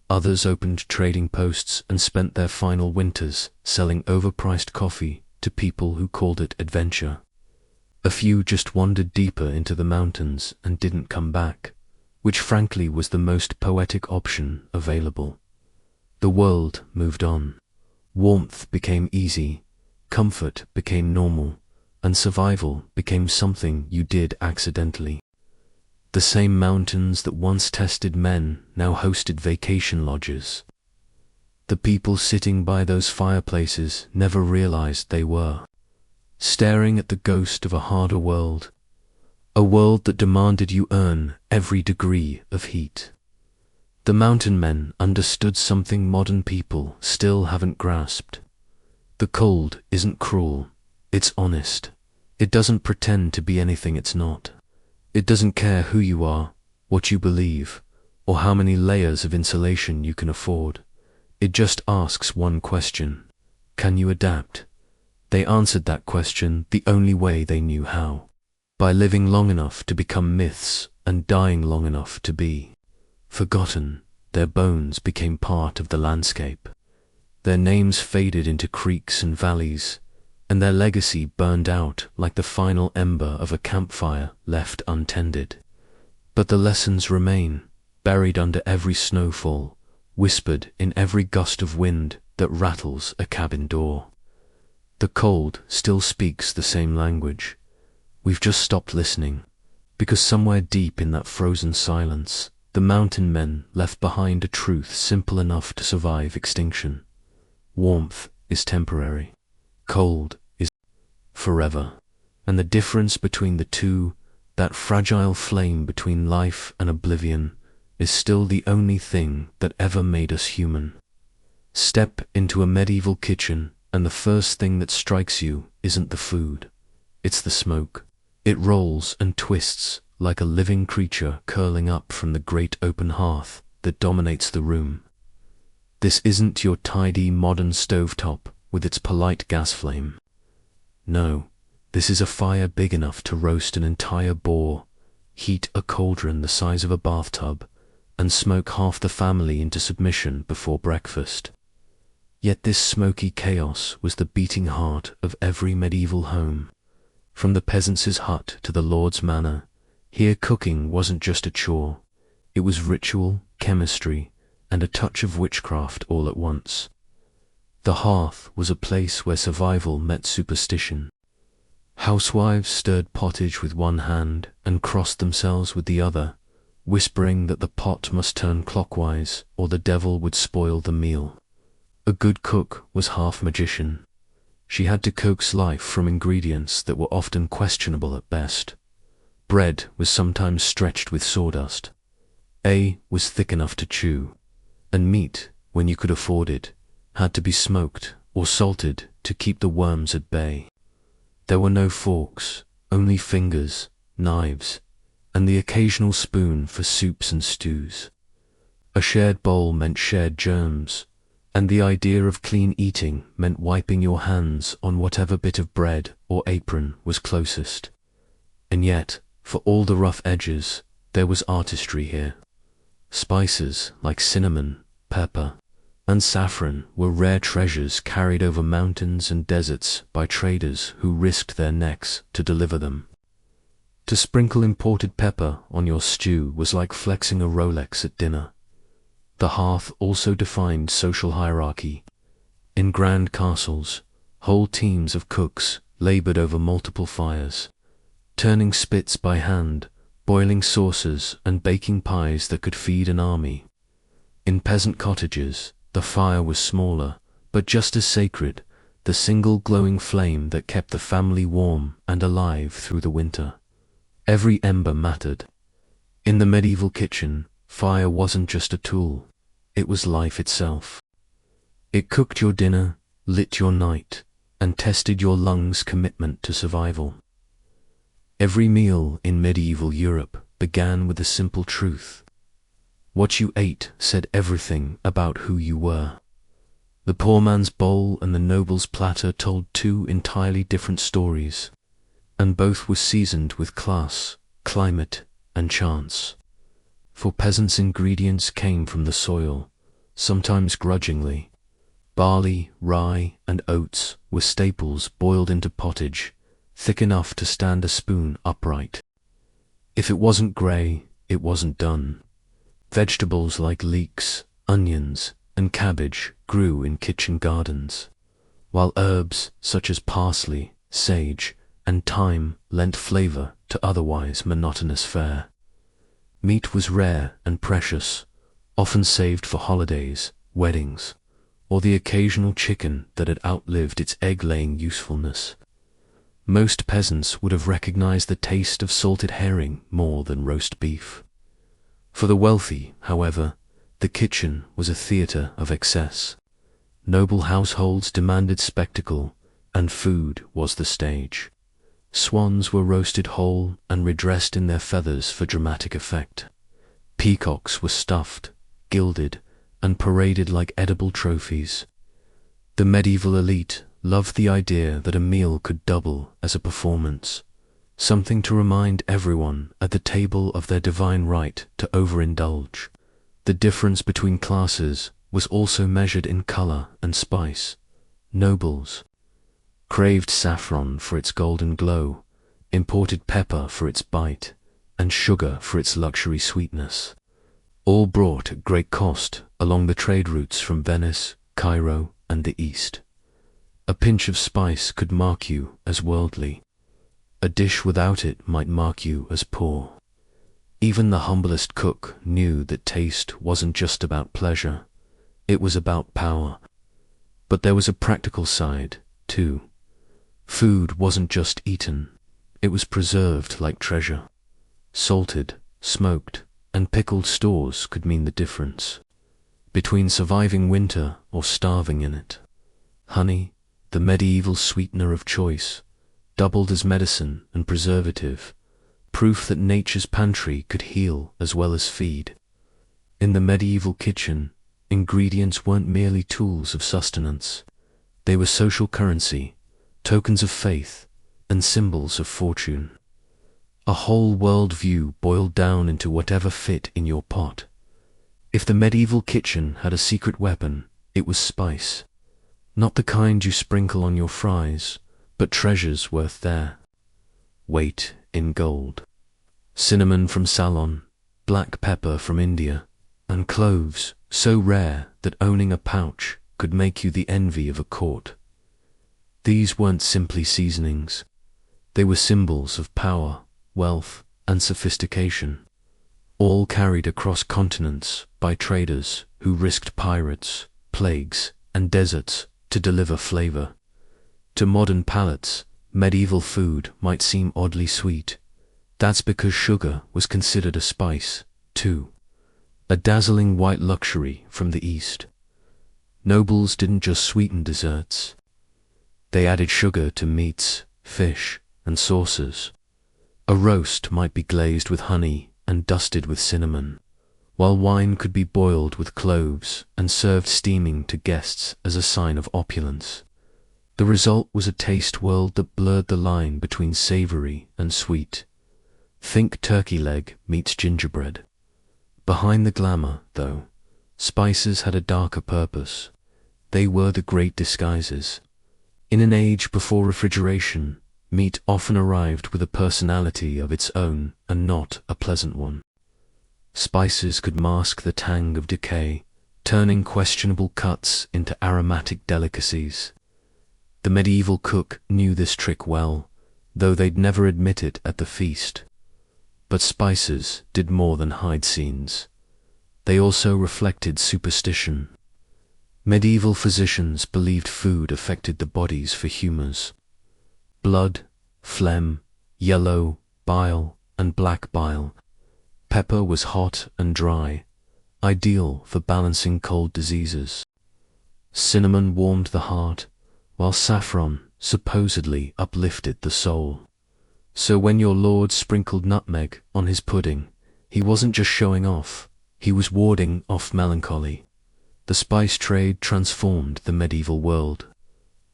Others opened trading posts and spent their final winters selling overpriced coffee to people who called it adventure. A few just wandered deeper into the mountains and didn't come back, which frankly was the most poetic option available. The world moved on. Warmth became easy, comfort became normal, and survival became something you did accidentally. The same mountains that once tested men now hosted vacation lodges. The people sitting by those fireplaces never realized they were staring at the ghost of a harder world, a world that demanded you earn every degree of heat. The mountain men understood something modern people still haven't grasped. The cold isn't cruel, it's honest. It doesn't pretend to be anything it's not. It doesn't care who you are, what you believe, or how many layers of insulation you can afford. It just asks one question: can you adapt? They answered that question the only way they knew how, by living long enough to become myths and dying long enough to be forgotten. Their bones became part of the landscape. Their names faded into creeks and valleys, and their legacy burned out like the final ember of a campfire left untended. But the lessons remain, buried under every snowfall, whispered in every gust of wind that rattles a cabin door. The cold still speaks the same language. We've just stopped listening, because somewhere deep in that frozen silence, the mountain men left behind a truth simple enough to survive extinction. Warmth is temporary. Cold is forever. And the difference between the two, that fragile flame between life and oblivion, is still the only thing that ever made us human. Step into a medieval kitchen, and the first thing that strikes you isn't the food. It's the smoke. It rolls and twists like a living creature curling up from the great open hearth that dominates the room. This isn't your tidy modern stovetop with its polite gas flame. No, this is a fire big enough to roast an entire boar, heat a cauldron the size of a bathtub, and smoke half the family into submission before breakfast. Yet this smoky chaos was the beating heart of every medieval home. From the peasant's hut to the lord's manor, here cooking wasn't just a chore. It was ritual, chemistry, and a touch of witchcraft all at once. The hearth was a place where survival met superstition. Housewives stirred pottage with one hand and crossed themselves with the other, whispering that the pot must turn clockwise or the devil would spoil the meal. A good cook was half magician. She had to coax life from ingredients that were often questionable at best. Bread was sometimes stretched with sawdust. Was thick enough to chew. And meat, when you could afford it, had to be smoked or salted to keep the worms at bay. There were no forks, only fingers, knives, and the occasional spoon for soups and stews. A shared bowl meant shared germs, and the idea of clean eating meant wiping your hands on whatever bit of bread or apron was closest. And yet, for all the rough edges, there was artistry here. Spices like cinnamon, pepper, and saffron were rare treasures carried over mountains and deserts by traders who risked their necks to deliver them. To sprinkle imported pepper on your stew was like flexing a Rolex at dinner. The hearth also defined social hierarchy. In grand castles, whole teams of cooks labored over multiple fires, turning spits by hand, boiling saucers and baking pies that could feed an army. In peasant cottages, the fire was smaller, but just as sacred, the single glowing flame that kept the family warm and alive through the winter. Every ember mattered. In the medieval kitchen, fire wasn't just a tool, it was life itself. It cooked your dinner, lit your night, and tested your lungs' commitment to survival. Every meal in medieval Europe began with a simple truth. What you ate said everything about who you were. The poor man's bowl and the noble's platter told two entirely different stories, and both were seasoned with class, climate, and chance. For peasants' ingredients came from the soil, sometimes grudgingly. Barley, rye, and oats were staples boiled into pottage, thick enough to stand a spoon upright. If it wasn't grey, it wasn't done. Vegetables like leeks, onions, and cabbage grew in kitchen gardens, while herbs such as parsley, sage, and thyme lent flavour to otherwise monotonous fare. Meat was rare and precious, often saved for holidays, weddings, or the occasional chicken that had outlived its egg-laying usefulness. Most peasants would have recognized the taste of salted herring more than roast beef. For the wealthy, however, the kitchen was a theatre of excess. Noble households demanded spectacle, and food was the stage. Swans were roasted whole and redressed in their feathers for dramatic effect. Peacocks were stuffed, gilded, and paraded like edible trophies. The medieval elite loved the idea that a meal could double as a performance, something to remind everyone at the table of their divine right to overindulge. The difference between classes was also measured in color and spice. Nobles craved saffron for its golden glow, imported pepper for its bite, and sugar for its luxury sweetness, all brought at great cost along the trade routes from Venice, Cairo, and the East. A pinch of spice could mark you as worldly. A dish without it might mark you as poor. Even the humblest cook knew that taste wasn't just about pleasure, it was about power. But there was a practical side, too. Food wasn't just eaten, it was preserved like treasure. Salted, smoked, and pickled stores could mean the difference between surviving winter or starving in it. Honey, the medieval sweetener of choice, doubled as medicine and preservative, proof that nature's pantry could heal as well as feed. In the medieval kitchen, ingredients weren't merely tools of sustenance. They were social currency, tokens of faith, and symbols of fortune. A whole worldview boiled down into whatever fit in your pot. If the medieval kitchen had a secret weapon, it was spice. Not the kind you sprinkle on your fries, but treasures worth their weight in gold. Cinnamon from Ceylon, black pepper from India, and cloves so rare that owning a pouch could make you the envy of a court. These weren't simply seasonings. They were symbols of power, wealth, and sophistication, all carried across continents by traders who risked pirates, plagues, and deserts to deliver flavor. To modern palates, medieval food might seem oddly sweet. That's because sugar was considered a spice, too, a dazzling white luxury from the East. Nobles didn't just sweeten desserts. They added sugar to meats, fish, and sauces. A roast might be glazed with honey and dusted with cinnamon, while wine could be boiled with cloves and served steaming to guests as a sign of opulence. The result was a taste world that blurred the line between savory and sweet. Think turkey leg meets gingerbread. Behind the glamour, though, spices had a darker purpose. They were the great disguises. In an age before refrigeration, meat often arrived with a personality of its own and not a pleasant one. Spices could mask the tang of decay, turning questionable cuts into aromatic delicacies. The medieval cook knew this trick well, though they'd never admit it at the feast. But spices did more than hide scenes. They also reflected superstition. Medieval physicians believed food affected the bodies for humors. Blood, phlegm, yellow, bile, and black bile. Pepper was hot and dry, ideal for balancing cold diseases. Cinnamon warmed the heart, while saffron supposedly uplifted the soul. So when your lord sprinkled nutmeg on his pudding, he wasn't just showing off, he was warding off melancholy. The spice trade transformed the medieval world.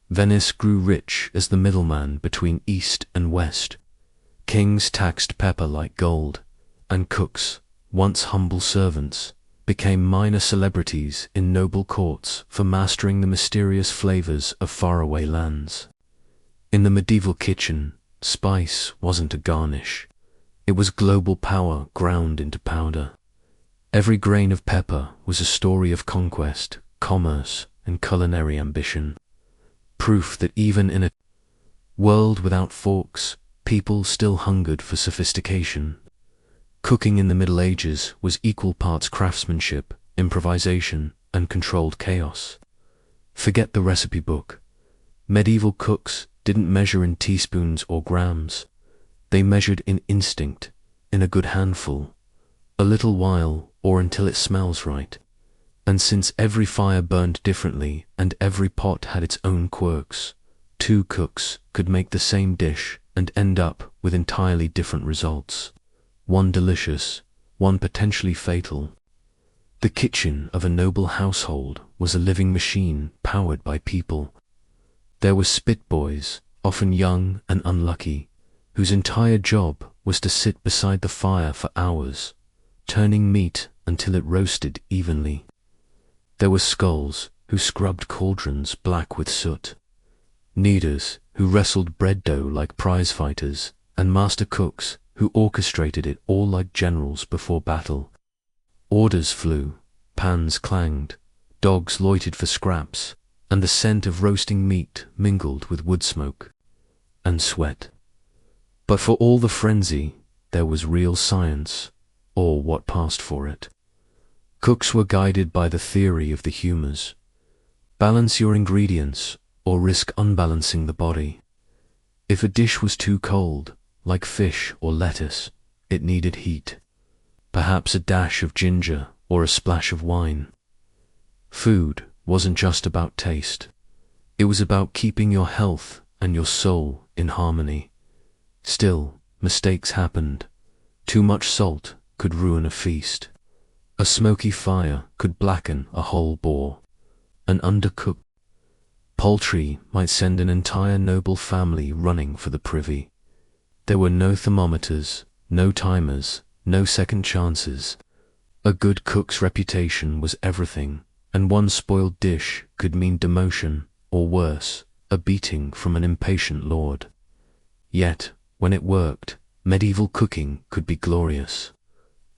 Venice grew rich as the middleman between East and West. Kings taxed pepper like gold, and cooks, once humble servants, became minor celebrities in noble courts for mastering the mysterious flavors of faraway lands. In the medieval kitchen, spice wasn't a garnish. It was global power ground into powder. Every grain of pepper was a story of conquest, commerce, and culinary ambition. Proof that even in a world without forks, people still hungered for sophistication. Cooking in the Middle Ages was equal parts craftsmanship, improvisation, and controlled chaos. Forget the recipe book. Medieval cooks didn't measure in teaspoons or grams. They measured in instinct, in a good handful, a little while or until it smells right. And since every fire burned differently and every pot had its own quirks, two cooks could make the same dish and end up with entirely different results. One delicious, one potentially fatal. The kitchen of a noble household was a living machine powered by people. There were spit boys, often young and unlucky, whose entire job was to sit beside the fire for hours, turning meat until it roasted evenly. There were skulls who scrubbed cauldrons black with soot, kneaders who wrestled bread dough like prize fighters, and master cooks who orchestrated it all like generals before battle. Orders flew, pans clanged, dogs loitered for scraps, and the scent of roasting meat mingled with wood smoke and sweat. But for all the frenzy, there was real science, or what passed for it. Cooks were guided by the theory of the humors. Balance your ingredients, or risk unbalancing the body. If a dish was too cold, like fish or lettuce, it needed heat. Perhaps a dash of ginger or a splash of wine. Food wasn't just about taste. It was about keeping your health and your soul in harmony. Still, mistakes happened. Too much salt could ruin a feast. A smoky fire could blacken a whole boar. An undercooked poultry might send an entire noble family running for the privy. There were no thermometers, no timers, no second chances. A good cook's reputation was everything, and one spoiled dish could mean demotion, or worse, a beating from an impatient lord. Yet, when it worked, medieval cooking could be glorious.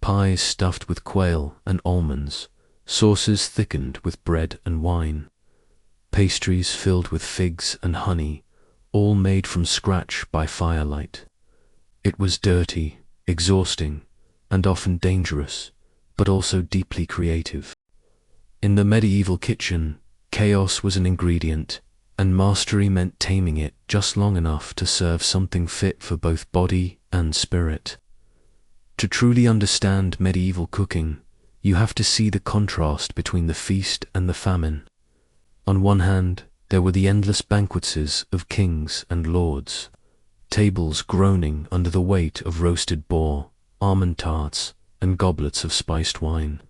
Pies stuffed with quail and almonds, sauces thickened with bread and wine, pastries filled with figs and honey, all made from scratch by firelight. It was dirty, exhausting, and often dangerous, but also deeply creative. In the medieval kitchen, chaos was an ingredient, and mastery meant taming it just long enough to serve something fit for both body and spirit. To truly understand medieval cooking, you have to see the contrast between the feast and the famine. On one hand, there were the endless banquets of kings and lords, tables groaning under the weight of roasted boar, almond tarts, and goblets of spiced wine.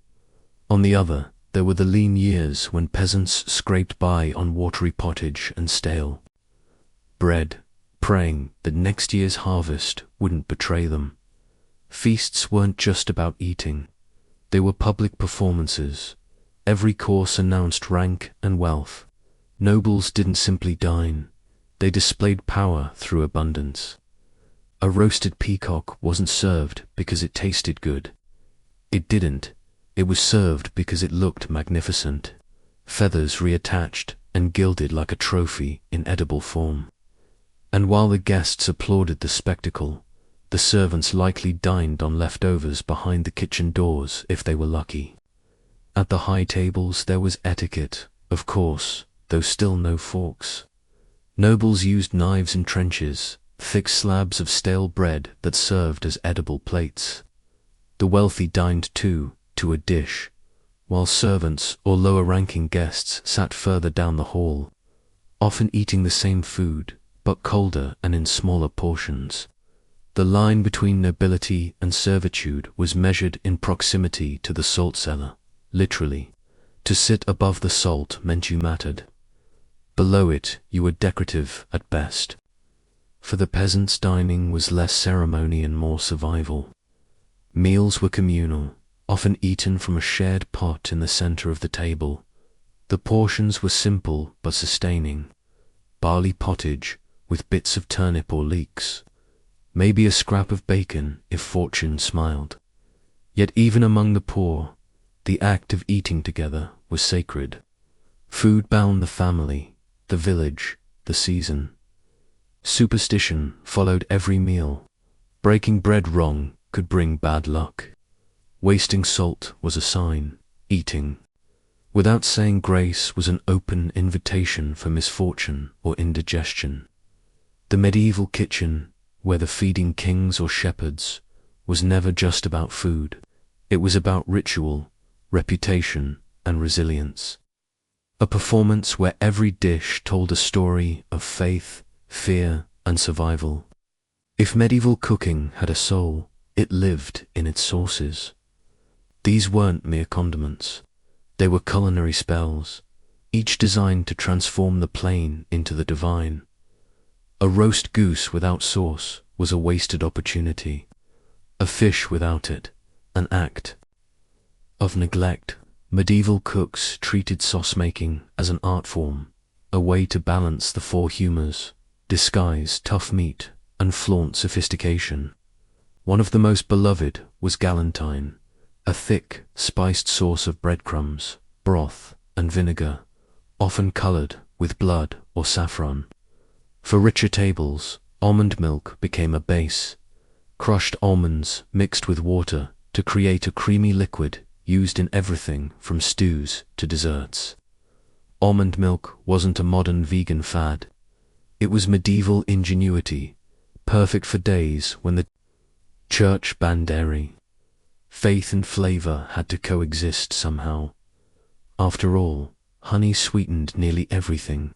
On the other, there were the lean years when peasants scraped by on watery pottage and stale bread, praying that next year's harvest wouldn't betray them. Feasts weren't just about eating. They were public performances. Every course announced rank and wealth. Nobles didn't simply dine. They displayed power through abundance. A roasted peacock wasn't served because it tasted good. It didn't. It was served because it looked magnificent, feathers reattached and gilded like a trophy in edible form. And while the guests applauded the spectacle, the servants likely dined on leftovers behind the kitchen doors if they were lucky. At the high tables there was etiquette, of course, though still no forks. Nobles used knives in trenches, thick slabs of stale bread that served as edible plates. The wealthy dined too, to a dish, while servants or lower-ranking guests sat further down the hall, often eating the same food, but colder and in smaller portions. The line between nobility and servitude was measured in proximity to the salt cellar, literally. To sit above the salt meant you mattered. Below it, you were decorative at best. For the peasants, dining was less ceremony and more survival. Meals were communal, often eaten from a shared pot in the center of the table. The portions were simple but sustaining. Barley pottage with bits of turnip or leeks. Maybe a scrap of bacon if fortune smiled. Yet even among the poor, the act of eating together was sacred. Food bound the family, the village, the season. Superstition followed every meal. Breaking bread wrong could bring bad luck. Wasting salt was a sign. Eating without saying grace was an open invitation for misfortune or indigestion. The medieval kitchen, whether feeding kings or shepherds, was never just about food. It was about ritual, reputation, and resilience. A performance where every dish told a story of faith, fear, and survival. If medieval cooking had a soul, it lived in its sauces. These weren't mere condiments. They were culinary spells. each designed to transform the plain into the divine. A roast goose without sauce was a wasted opportunity. A fish without it, an act of neglect. Medieval cooks treated sauce-making as an art form, a way to balance the four humors, disguise tough meat, and flaunt sophistication. One of the most beloved was galantine, a thick, spiced sauce of breadcrumbs, broth, and vinegar, often colored with blood or saffron. For richer tables, almond milk became a base, crushed almonds mixed with water to create a creamy liquid used in everything from stews to desserts. Almond milk wasn't a modern vegan fad. It was medieval ingenuity, perfect for days when the church banned dairy. Faith and flavor had to coexist somehow. After all, honey sweetened nearly everything.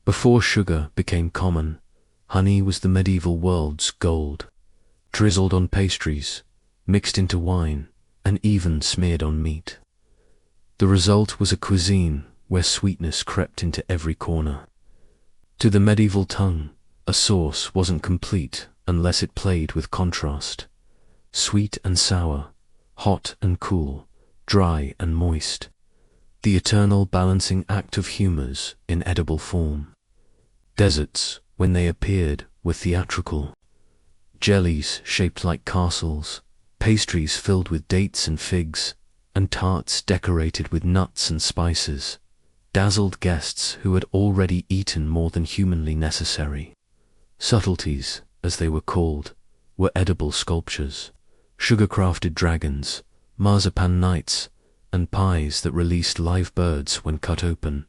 Before sugar became common, honey was the medieval world's gold, drizzled on pastries, mixed into wine, and even smeared on meat. The result was a cuisine where sweetness crept into every corner. To the medieval tongue, a sauce wasn't complete unless it played with contrast. Sweet and sour, hot and cool, dry and moist. The eternal balancing act of humors in edible form. Desserts, when they appeared, were theatrical. Jellies shaped like castles, pastries filled with dates and figs, and tarts decorated with nuts and spices, dazzled guests who had already eaten more than humanly necessary. Subtleties, as they were called, were edible sculptures, sugar-crafted dragons, marzipan knights, and pies that released live birds when cut open.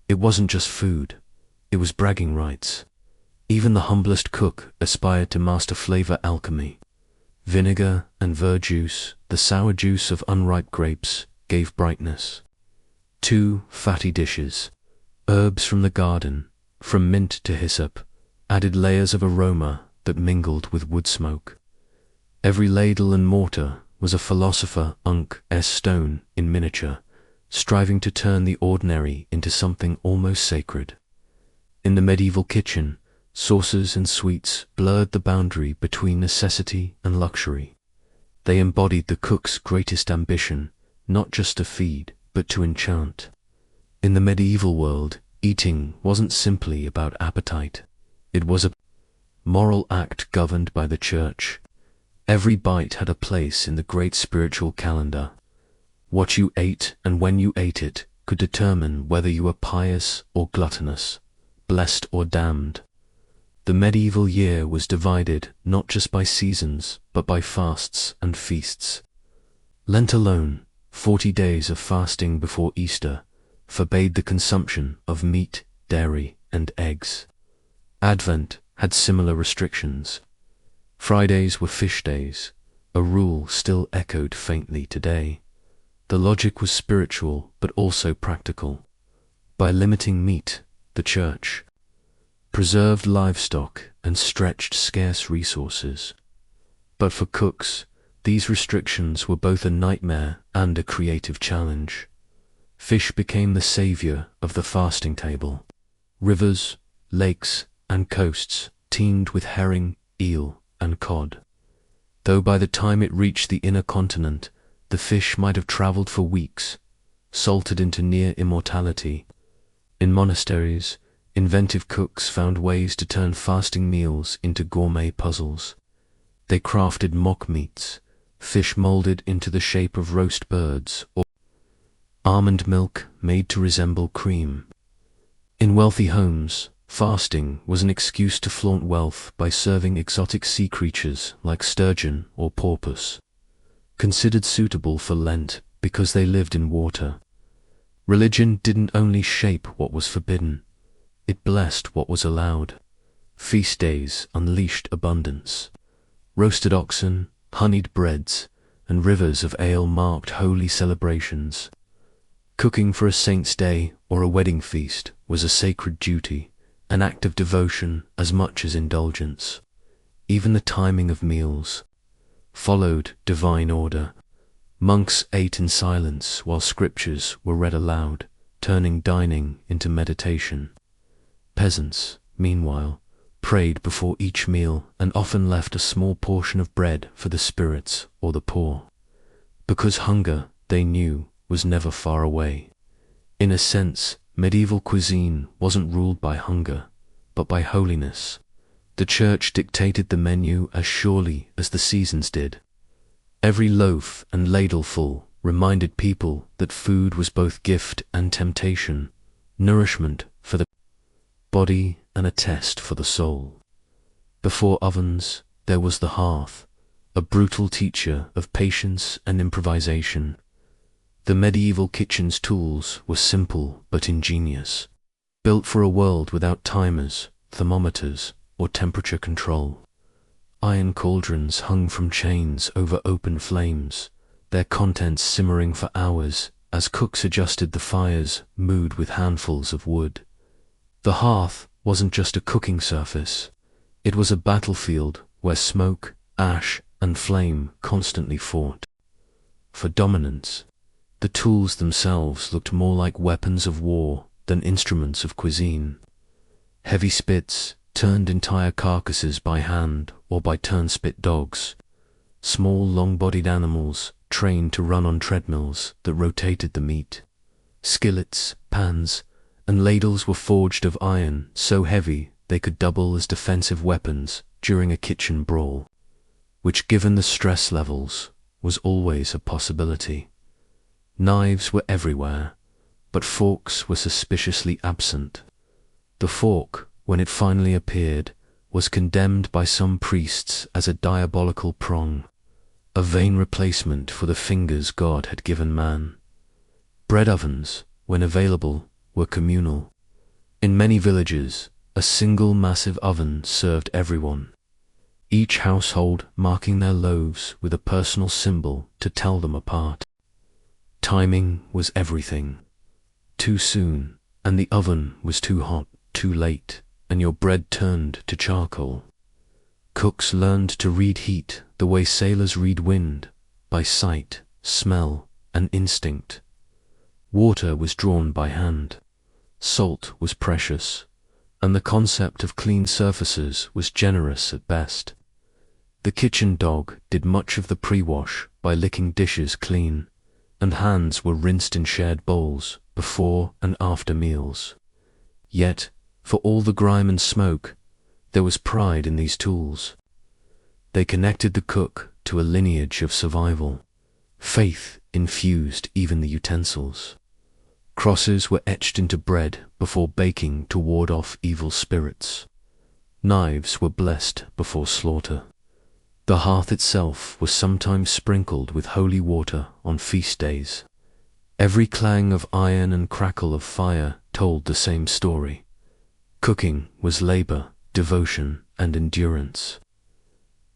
It wasn't just food, it was bragging rights. Even the humblest cook aspired to master flavor alchemy. Vinegar and verjuice, the sour juice of unripe grapes, gave brightness. 2 fatty dishes, herbs from the garden, from mint to hyssop, added layers of aroma that mingled with wood smoke. Every ladle and mortar was a philosopher Unk.'s stone in miniature, striving to turn the ordinary into something almost sacred. In the medieval kitchen, sauces and sweets blurred the boundary between necessity and luxury. They embodied the cook's greatest ambition, not just to feed, but to enchant. In the medieval world, eating wasn't simply about appetite. It was a moral act governed by the church. Every bite had a place in the great spiritual calendar. What you ate and when you ate it could determine whether you were pious or gluttonous, blessed or damned. The medieval year was divided not just by seasons, but by fasts and feasts. Lent alone, 40 days of fasting before Easter, forbade the consumption of meat, dairy, and eggs. Advent had similar restrictions. Fridays were fish days, a rule still echoed faintly today. The logic was spiritual but also practical. By limiting meat, the church preserved livestock and stretched scarce resources. But for cooks, these restrictions were both a nightmare and a creative challenge. Fish became the savior of the fasting table. Rivers, lakes, and coasts teemed with herring, eel, and cod. Though by the time it reached the inner continent, the fish might have traveled for weeks, salted into near immortality. In monasteries, inventive cooks found ways to turn fasting meals into gourmet puzzles. They crafted mock meats, fish molded into the shape of roast birds, or almond milk made to resemble cream. In wealthy homes, fasting was an excuse to flaunt wealth by serving exotic sea creatures like sturgeon or porpoise, considered suitable for Lent because they lived in water. Religion didn't only shape what was forbidden, it blessed what was allowed. Feast days unleashed abundance. Roasted oxen, honeyed breads, and rivers of ale marked holy celebrations. Cooking for a saint's day or a wedding feast was a sacred duty, an act of devotion as much as indulgence. Even the timing of meals followed divine order. Monks ate in silence while scriptures were read aloud, turning dining into meditation. Peasants, meanwhile, prayed before each meal and often left a small portion of bread for the spirits or the poor, because hunger, they knew, was never far away. In a sense, medieval cuisine wasn't ruled by hunger, but by holiness. The church dictated the menu as surely as the seasons did. Every loaf and ladleful reminded people that food was both gift and temptation, nourishment for the body and a test for the soul. Before ovens, there was the hearth, a brutal teacher of patience and improvisation. The medieval kitchen's tools were simple but ingenious, built for a world without timers, thermometers, or temperature control. Iron cauldrons hung from chains over open flames, their contents simmering for hours as cooks adjusted the fires, moved with handfuls of wood. The hearth wasn't just a cooking surface, it was a battlefield where smoke, ash, and flame constantly fought for dominance. The tools themselves looked more like weapons of war than instruments of cuisine. Heavy spits turned entire carcasses by hand or by turnspit dogs, small long-bodied animals trained to run on treadmills that rotated the meat. Skillets, pans, and ladles were forged of iron so heavy they could double as defensive weapons during a kitchen brawl, which, given the stress levels, was always a possibility. Knives were everywhere, but forks were suspiciously absent. The fork, when it finally appeared, was condemned by some priests as a diabolical prong, a vain replacement for the fingers God had given man. Bread ovens, when available, were communal. In many villages, a single massive oven served everyone, each household marking their loaves with a personal symbol to tell them apart. Timing was everything. Too soon, and the oven was too hot; too late, and your bread turned to charcoal. Cooks learned to read heat the way sailors read wind, by sight, smell, and instinct. Water was drawn by hand. Salt was precious, and the concept of clean surfaces was generous at best. The kitchen dog did much of the pre-wash by licking dishes clean, and hands were rinsed in shared bowls before and after meals. Yet, for all the grime and smoke, there was pride in these tools. They connected the cook to a lineage of survival. Faith infused even the utensils. Crosses were etched into bread before baking to ward off evil spirits. Knives were blessed before slaughter. The hearth itself was sometimes sprinkled with holy water on feast days. Every clang of iron and crackle of fire told the same story. Cooking was labor, devotion, and endurance.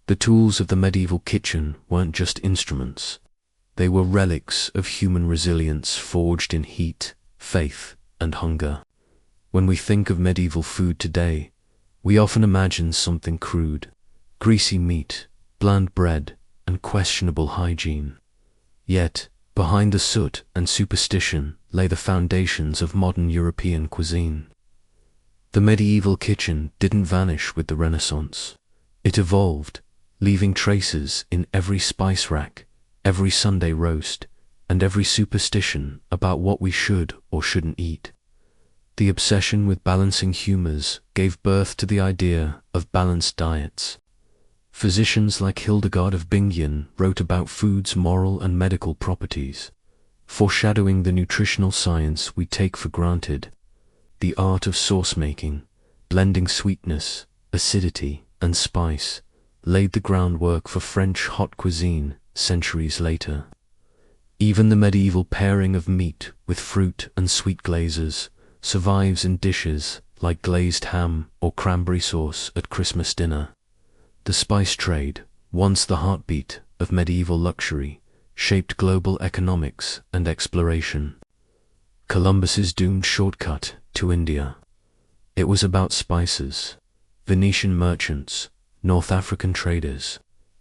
The tools of the medieval kitchen weren't just instruments. They were relics of human resilience forged in heat, faith, and hunger. When we think of medieval food today, we often imagine something crude: greasy meat, bland bread, and questionable hygiene. Yet, behind the soot and superstition lay the foundations of modern European cuisine. The medieval kitchen didn't vanish with the Renaissance. It evolved, leaving traces in every spice rack, every Sunday roast, and every superstition about what we should or shouldn't eat. The obsession with balancing humors gave birth to the idea of balanced diets. Physicians like Hildegard of Bingen wrote about food's moral and medical properties, foreshadowing the nutritional science we take for granted. The art of sauce making, blending sweetness, acidity, and spice, laid the groundwork for French hot cuisine centuries later. Even the medieval pairing of meat with fruit and sweet glazes survives in dishes like glazed ham or cranberry sauce at Christmas dinner. The spice trade, once the heartbeat of medieval luxury, shaped global economics and exploration. Columbus's doomed shortcut to India. It was about spices. Venetian merchants, North African traders,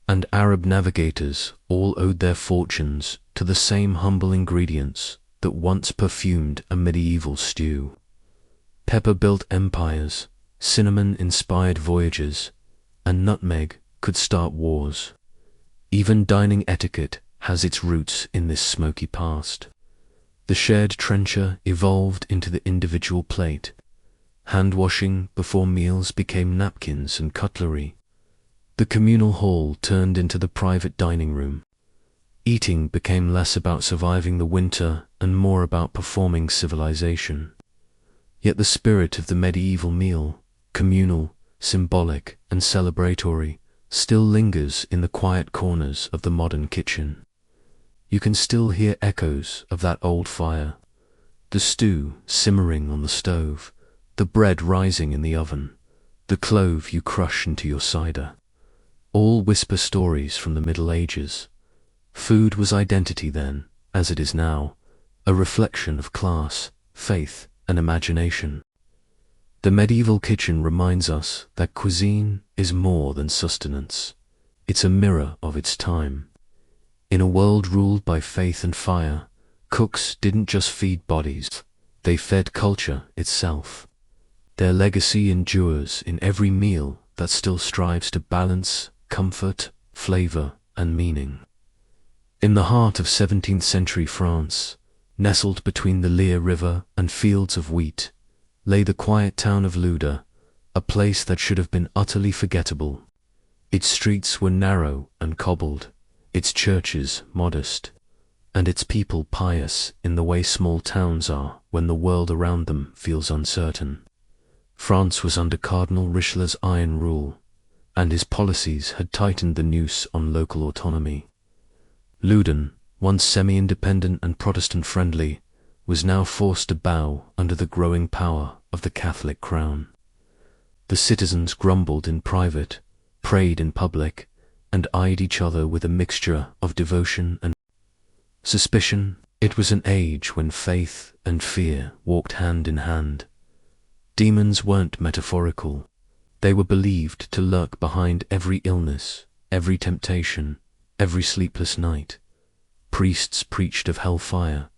and Arab navigators all owed their fortunes to the same humble ingredients, the that once perfumed a medieval stew. Pepper built empires, cinnamon inspired voyages, and nutmeg could start wars. Even dining etiquette has its roots in this smoky past. The shared trencher evolved into the individual plate. Hand-washing before meals became napkins and cutlery. The communal hall turned into the private dining room. Eating became less about surviving the winter and more about performing civilization. Yet the spirit of the medieval meal, communal, symbolic, and celebratory, still lingers in the quiet corners of the modern kitchen. You can still hear echoes of that old fire, the stew simmering on the stove, the bread rising in the oven, the clove you crush into your cider. All whisper stories from the Middle Ages. Food was identity then, as it is now, a reflection of class, faith, and imagination. The medieval kitchen reminds us that cuisine is more than sustenance. It's a mirror of its time. In a world ruled by faith and fire, cooks didn't just feed bodies, they fed culture itself. Their legacy endures in every meal that still strives to balance comfort, flavor, and meaning. In the heart of 17th century France, nestled between the Lire River and fields of wheat, lay the quiet town of Luda, a place that should have been utterly forgettable. Its streets were narrow and cobbled, its churches modest, and its people pious in the way small towns are when the world around them feels uncertain. France was under Cardinal Richelieu's iron rule, and his policies had tightened the noose on local autonomy. Loudun, once semi-independent and Protestant-friendly, was now forced to bow under the growing power of the Catholic crown. The citizens grumbled in private, prayed in public, and eyed each other with a mixture of devotion and suspicion. It was an age when faith and fear walked hand in hand. Demons weren't metaphorical. They were believed to lurk behind every illness, every temptation, every sleepless night. Priests preached of hellfire,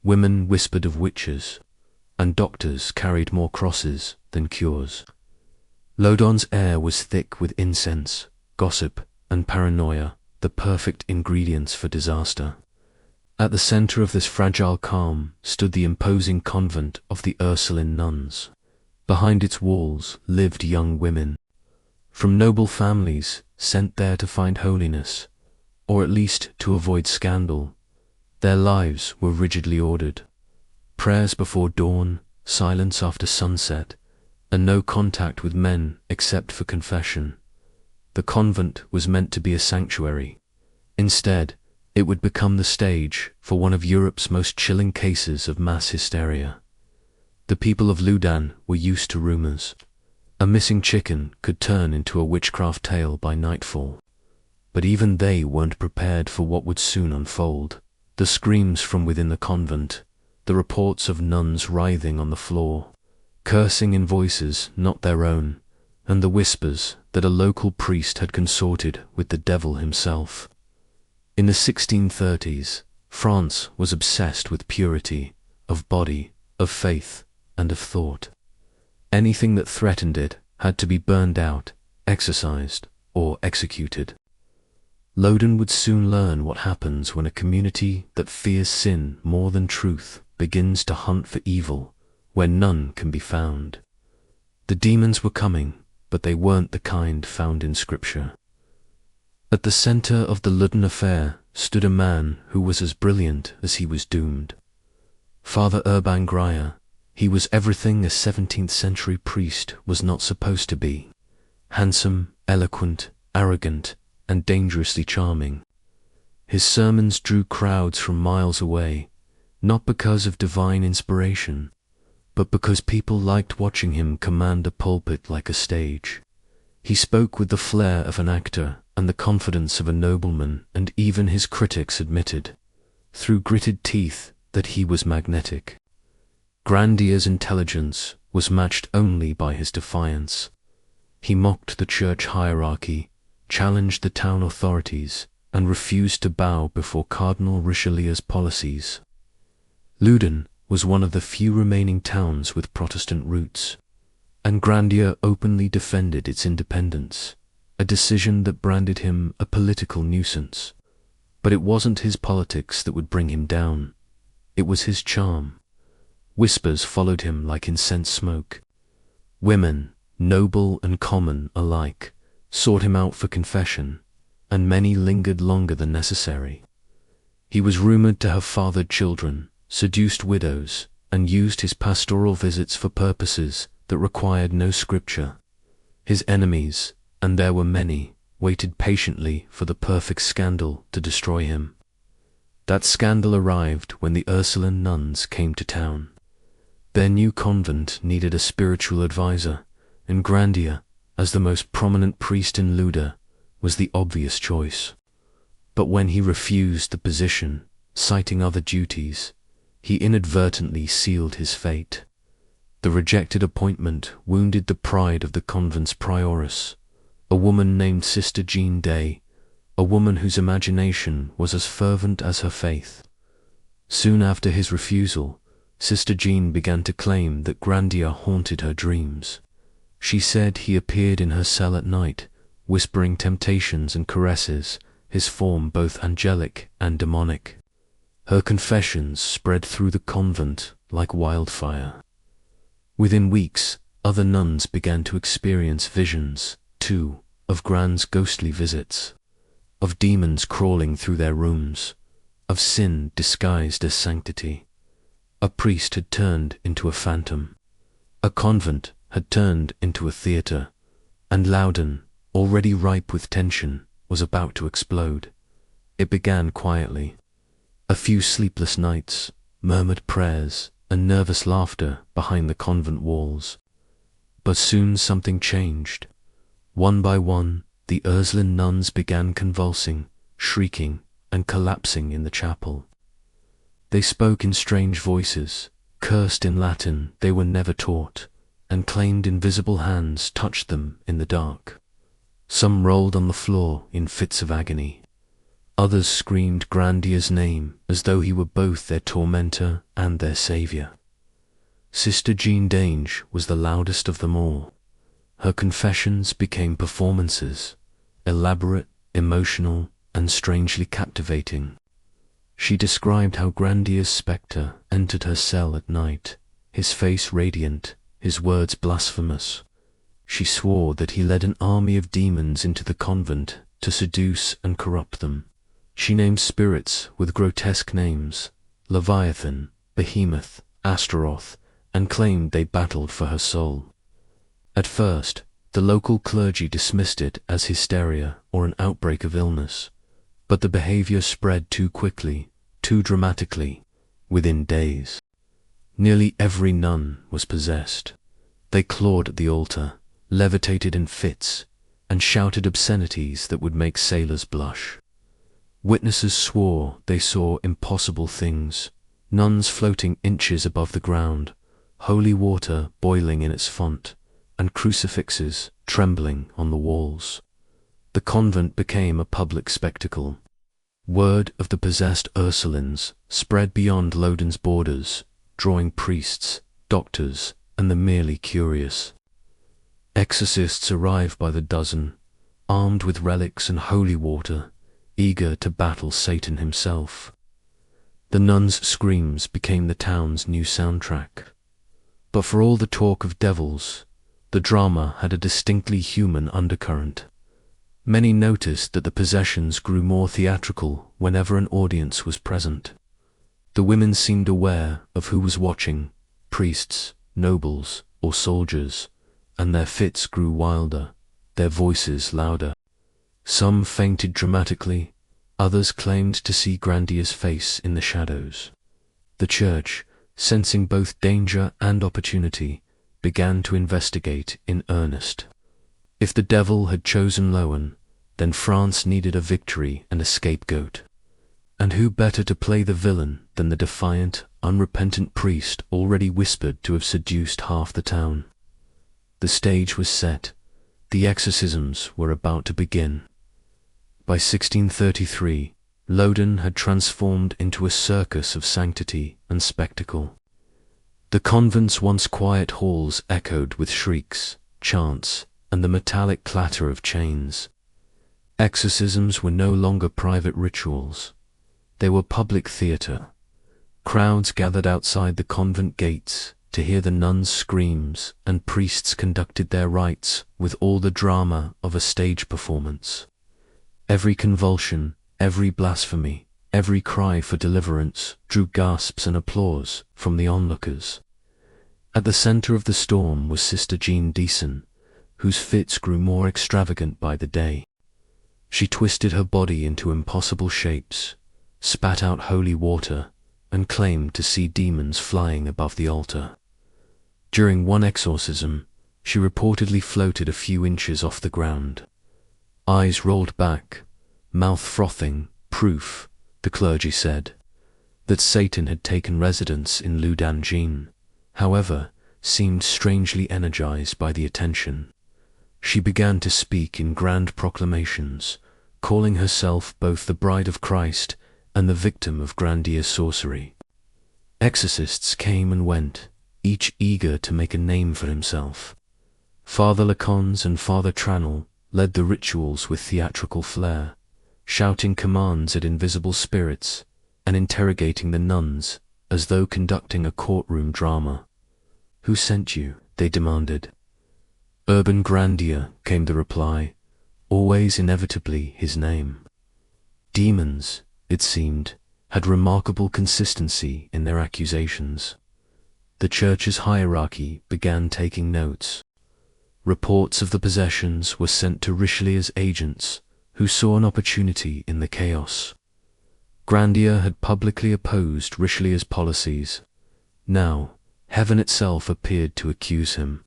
women whispered of witches, and doctors carried more crosses than cures. Loudun's air was thick with incense, gossip, and paranoia, the perfect ingredients for disaster. At the center of this fragile calm stood the imposing convent of the Ursuline nuns. Behind its walls lived young women, from noble families sent there to find holiness, or at least to avoid scandal. Their lives were rigidly ordered. Prayers before dawn, silence after sunset, and no contact with men except for confession. The convent was meant to be a sanctuary. Instead, it would become the stage for one of Europe's most chilling cases of mass hysteria. The people of Loudun were used to rumors. A missing chicken could turn into a witchcraft tale by nightfall. But even they weren't prepared for what would soon unfold. The screams from within the convent, the reports of nuns writhing on the floor, cursing in voices not their own, and the whispers that a local priest had consorted with the devil himself. In the 1630s, France was obsessed with purity, of body, of faith, and of thought. Anything that threatened it had to be burned out, exorcised, or executed. Loudun would soon learn what happens when a community that fears sin more than truth begins to hunt for evil where none can be found. The demons were coming, but they weren't the kind found in Scripture. At the center of the Loudun affair stood a man who was as brilliant as he was doomed. Father Urbain Grange. He was everything a 17th century priest was not supposed to be. Handsome, eloquent, arrogant, and dangerously charming. His sermons drew crowds from miles away, not because of divine inspiration, but because people liked watching him command a pulpit like a stage. He spoke with the flair of an actor and the confidence of a nobleman, and even his critics admitted, through gritted teeth, that he was magnetic. Grandier's intelligence was matched only by his defiance. He mocked the church hierarchy, challenged the town authorities, and refused to bow before Cardinal Richelieu's policies. Loudun was one of the few remaining towns with Protestant roots, and Grandier openly defended its independence, a decision that branded him a political nuisance. But it wasn't his politics that would bring him down. It was his charm. Whispers followed him like incense smoke. Women, noble and common alike, sought him out for confession, and many lingered longer than necessary. He was rumored to have fathered children, seduced widows, and used his pastoral visits for purposes that required no scripture. His enemies, and there were many, waited patiently for the perfect scandal to destroy him. That scandal arrived when the Ursuline nuns came to town. Their new convent needed a spiritual advisor, and Grandier, as the most prominent priest in Loudun, was the obvious choice. But when he refused the position, citing other duties, he inadvertently sealed his fate. The rejected appointment wounded the pride of the convent's prioress, a woman named Sister Jean Day, a woman whose imagination was as fervent as her faith. Soon after his refusal, Sister Jean began to claim that Grandier haunted her dreams. She said he appeared in her cell at night, whispering temptations and caresses, his form both angelic and demonic. Her confessions spread through the convent like wildfire. Within weeks, other nuns began to experience visions, too, of Grand's ghostly visits, of demons crawling through their rooms, of sin disguised as sanctity. A priest had turned into a phantom. A convent had turned into a theatre, and Loudun, already ripe with tension, was about to explode. It began quietly. A few sleepless nights, murmured prayers, and nervous laughter behind the convent walls. But soon something changed. One by one, the Ursuline nuns began convulsing, shrieking, and collapsing in the chapel. They spoke in strange voices, cursed in Latin they were never taught, and claimed invisible hands touched them in the dark. Some rolled on the floor in fits of agony. Others screamed Grandier's name as though he were both their tormentor and their saviour. Sister Jean Dange was the loudest of them all. Her confessions became performances, elaborate, emotional, and strangely captivating. She described how Grandier's spectre entered her cell at night, his face radiant, his words blasphemous. She swore that he led an army of demons into the convent to seduce and corrupt them. She named spirits with grotesque names, Leviathan, Behemoth, Astaroth, and claimed they battled for her soul. At first, the local clergy dismissed it as hysteria or an outbreak of illness, but the behavior spread too quickly, too dramatically, within days. Nearly every nun was possessed. They clawed at the altar, levitated in fits, and shouted obscenities that would make sailors blush. Witnesses swore they saw impossible things, nuns floating inches above the ground, holy water boiling in its font, and crucifixes trembling on the walls. The convent became a public spectacle. Word of the possessed Ursulines spread beyond Loudun's borders, drawing priests, doctors, and the merely curious. Exorcists arrived by the dozen, armed with relics and holy water, eager to battle Satan himself. The nuns' screams became the town's new soundtrack. But for all the talk of devils, the drama had a distinctly human undercurrent. Many noticed that the possessions grew more theatrical whenever an audience was present. The women seemed aware of who was watching, priests, nobles, or soldiers, and their fits grew wilder, their voices louder. Some fainted dramatically, others claimed to see Grandier's face in the shadows. The church, sensing both danger and opportunity, began to investigate in earnest. If the devil had chosen Loudun, then France needed a victory and a scapegoat. And who better to play the villain than the defiant, unrepentant priest already whispered to have seduced half the town? The stage was set. The exorcisms were about to begin. By 1633, Loudun had transformed into a circus of sanctity and spectacle. The convent's once quiet halls echoed with shrieks, chants, and the metallic clatter of chains. Exorcisms were no longer private rituals. They were public theatre. Crowds gathered outside the convent gates to hear the nuns' screams, and priests conducted their rites with all the drama of a stage performance. Every convulsion, every blasphemy, every cry for deliverance drew gasps and applause from the onlookers. At the center of the storm was Sister Jean Deason, whose fits grew more extravagant by the day. She twisted her body into impossible shapes, spat out holy water, and claimed to see demons flying above the altar. During one exorcism, she reportedly floated a few inches off the ground. Eyes rolled back, mouth frothing, proof, the clergy said, that Satan had taken residence in Loudun. Jean, however, seemed strangely energized by the attention. She began to speak in grand proclamations, calling herself both the bride of Christ and the victim of Grandier sorcery. Exorcists came and went, each eager to make a name for himself. Father Lacons and Father Tranel led the rituals with theatrical flair, shouting commands at invisible spirits and interrogating the nuns as though conducting a courtroom drama. "Who sent you?" they demanded. "Urban Grandier," came the reply, always inevitably his name. Demons, it seemed, had remarkable consistency in their accusations. The church's hierarchy began taking notes. Reports of the possessions were sent to Richelieu's agents, who saw an opportunity in the chaos. Grandier had publicly opposed Richelieu's policies. Now, heaven itself appeared to accuse him.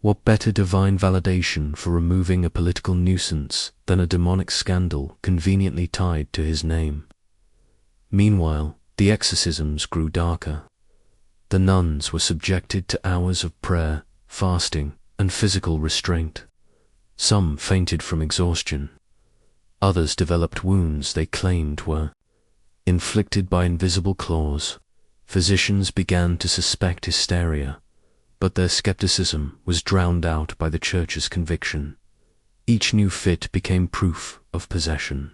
What better divine validation for removing a political nuisance than a demonic scandal conveniently tied to his name? Meanwhile, the exorcisms grew darker. The nuns were subjected to hours of prayer, fasting, and physical restraint. Some fainted from exhaustion. Others developed wounds they claimed were inflicted by invisible claws. Physicians began to suspect hysteria, but their skepticism was drowned out by the church's conviction. Each new fit became proof of possession.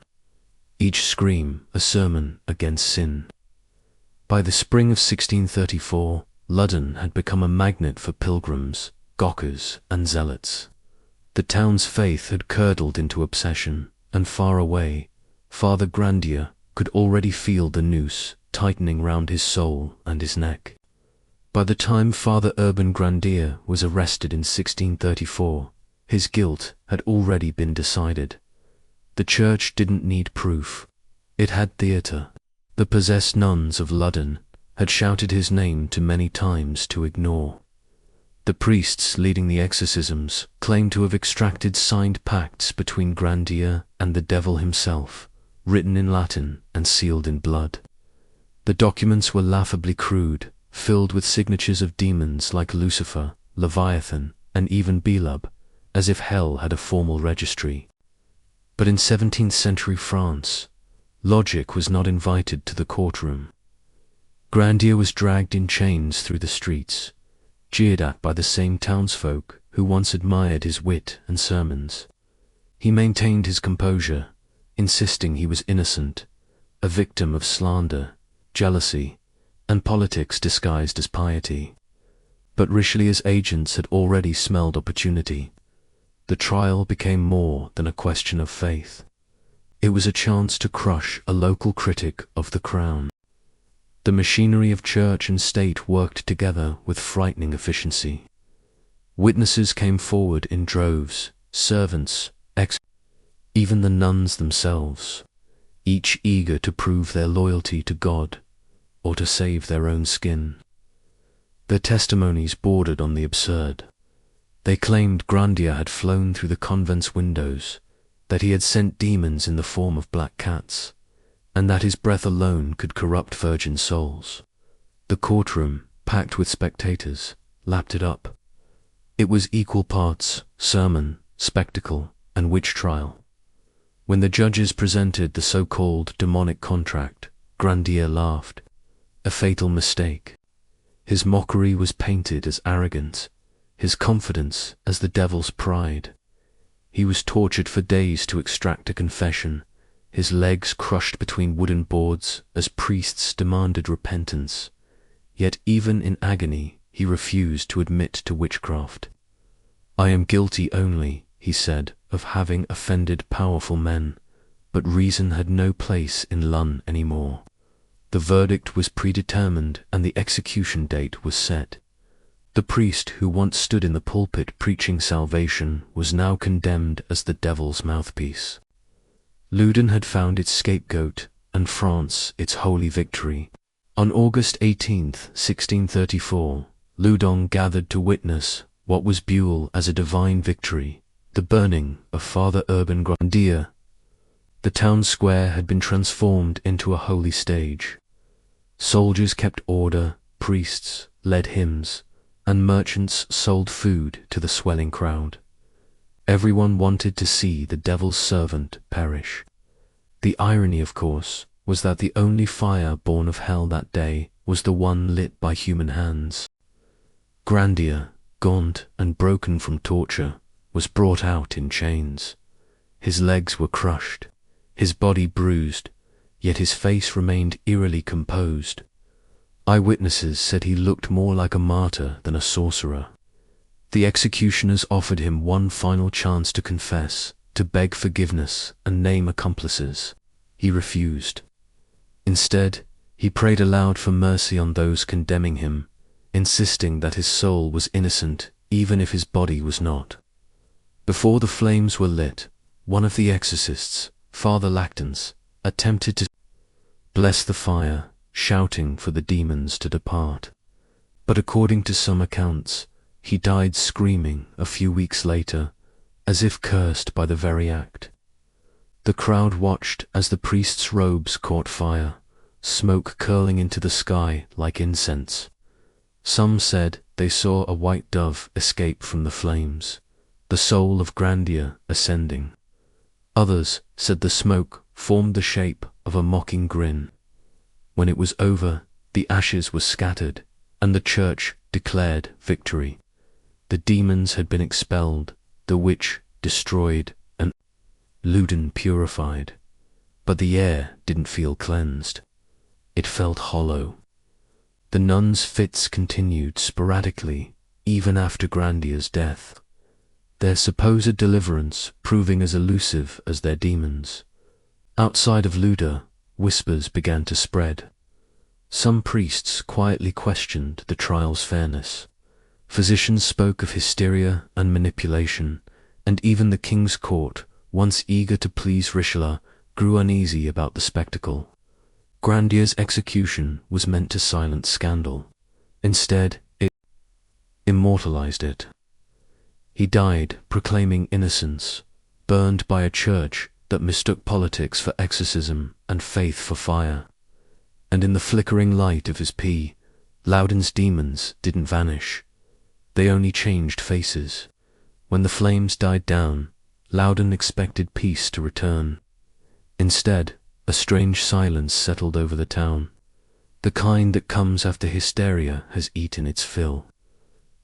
Each scream a sermon against sin. By the spring of 1634, Loudun had become a magnet for pilgrims, gawkers, and zealots. The town's faith had curdled into obsession, and far away, Father Grandier could already feel the noose tightening round his soul and his neck. By the time Father Urban Grandier was arrested in 1634, his guilt had already been decided. The church didn't need proof. It had theatre. The possessed nuns of Loudun had shouted his name too many times to ignore. The priests leading the exorcisms claimed to have extracted signed pacts between Grandier and the devil himself, written in Latin and sealed in blood. The documents were laughably crude, filled with signatures of demons like Lucifer, Leviathan, and even Beelzebub, as if hell had a formal registry. But in 17th century France, logic was not invited to the courtroom. Grandier was dragged in chains through the streets, jeered at by the same townsfolk who once admired his wit and sermons. He maintained his composure, insisting he was innocent, a victim of slander, jealousy, and politics disguised as piety. But Richelieu's agents had already smelled opportunity. The trial became more than a question of faith. It was a chance to crush a local critic of the crown. The machinery of church and state worked together with frightening efficiency. Witnesses came forward in droves, servants, even the nuns themselves, each eager to prove their loyalty to God or to save their own skin. Their testimonies bordered on the absurd. They claimed Grandier had flown through the convent's windows, that he had sent demons in the form of black cats, and that his breath alone could corrupt virgin souls. The courtroom, packed with spectators, lapped it up. It was equal parts sermon, spectacle, and witch trial. When the judges presented the so-called demonic contract, Grandier laughed. A fatal mistake. His mockery was painted as arrogance, his confidence as the devil's pride. He was tortured for days to extract a confession, his legs crushed between wooden boards as priests demanded repentance. Yet even in agony, he refused to admit to witchcraft. "I am guilty only," he said, "of having offended powerful men, but reason had no place in Lun anymore." The verdict was predetermined and the execution date was set. The priest who once stood in the pulpit preaching salvation was now condemned as the devil's mouthpiece. Loudun had found its scapegoat, and France its holy victory. On August 18, 1634, Loudun gathered to witness what was Buell as a divine victory, the burning of Father Urban Grandier. The town square had been transformed into a holy stage. Soldiers kept order, priests led hymns, and merchants sold food to the swelling crowd. Everyone wanted to see the devil's servant perish. The irony, of course, was that the only fire born of hell that day was the one lit by human hands. Grandier, gaunt and broken from torture, was brought out in chains. His legs were crushed, his body bruised, yet his face remained eerily composed. Eyewitnesses said he looked more like a martyr than a sorcerer. The executioners offered him one final chance to confess, to beg forgiveness and name accomplices. He refused. Instead, he prayed aloud for mercy on those condemning him, insisting that his soul was innocent even if his body was not. Before the flames were lit, one of the exorcists, Father Lactance, attempted to bless the fire, shouting for the demons to depart. But according to some accounts, he died screaming a few weeks later, as if cursed by the very act. The crowd watched as the priest's robes caught fire, smoke curling into the sky like incense. Some said they saw a white dove escape from the flames, the soul of Grandier ascending. Others said the smoke formed the shape of a mocking grin. When it was over, the ashes were scattered, and the church declared victory. The demons had been expelled, the witch destroyed, and Loudun purified. But the air didn't feel cleansed. It felt hollow. The nuns' fits continued sporadically, even after Grandier's death, their supposed deliverance proving as elusive as their demons. Outside of Loudun, whispers began to spread. Some priests quietly questioned the trial's fairness. Physicians spoke of hysteria and manipulation, and even the king's court, once eager to please Richelieu, grew uneasy about the spectacle. Grandier's execution was meant to silence scandal. Instead, it immortalized it. He died proclaiming innocence, burned by a church that mistook politics for exorcism and faith for fire. And in the flickering light of his pee, Loudun's demons didn't vanish. They only changed faces. When the flames died down, Loudun expected peace to return. Instead, a strange silence settled over the town. The kind that comes after hysteria has eaten its fill.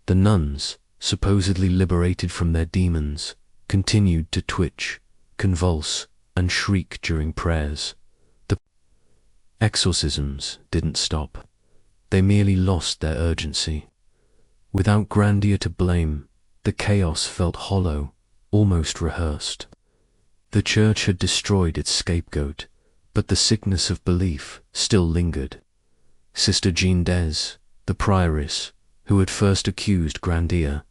The nuns, supposedly liberated from their demons, continued to twitch, convulse, and shriek during prayers. The exorcisms didn't stop. They merely lost their urgency. Without Grandier to blame, the chaos felt hollow, almost rehearsed. The church had destroyed its scapegoat, but the sickness of belief still lingered. Sister Jeanne d'Ez, the prioress, who had first accused Grandier,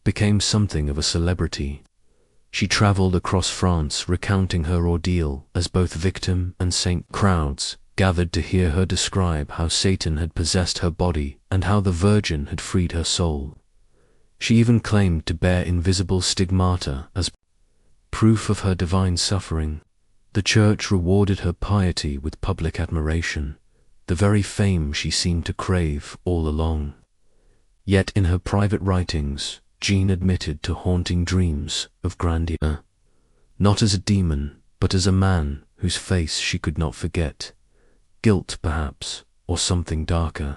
became something of a celebrity. She traveled across France recounting her ordeal as both victim and saint. Crowds gathered to hear her describe how Satan had possessed her body and how the Virgin had freed her soul. She even claimed to bear invisible stigmata as proof of her divine suffering. The church rewarded her piety with public admiration, the very fame she seemed to crave all along. Yet in her private writings, Jeanne admitted to haunting dreams of Grandier, not as a demon, but as a man whose face she could not forget. Guilt, perhaps, or something darker.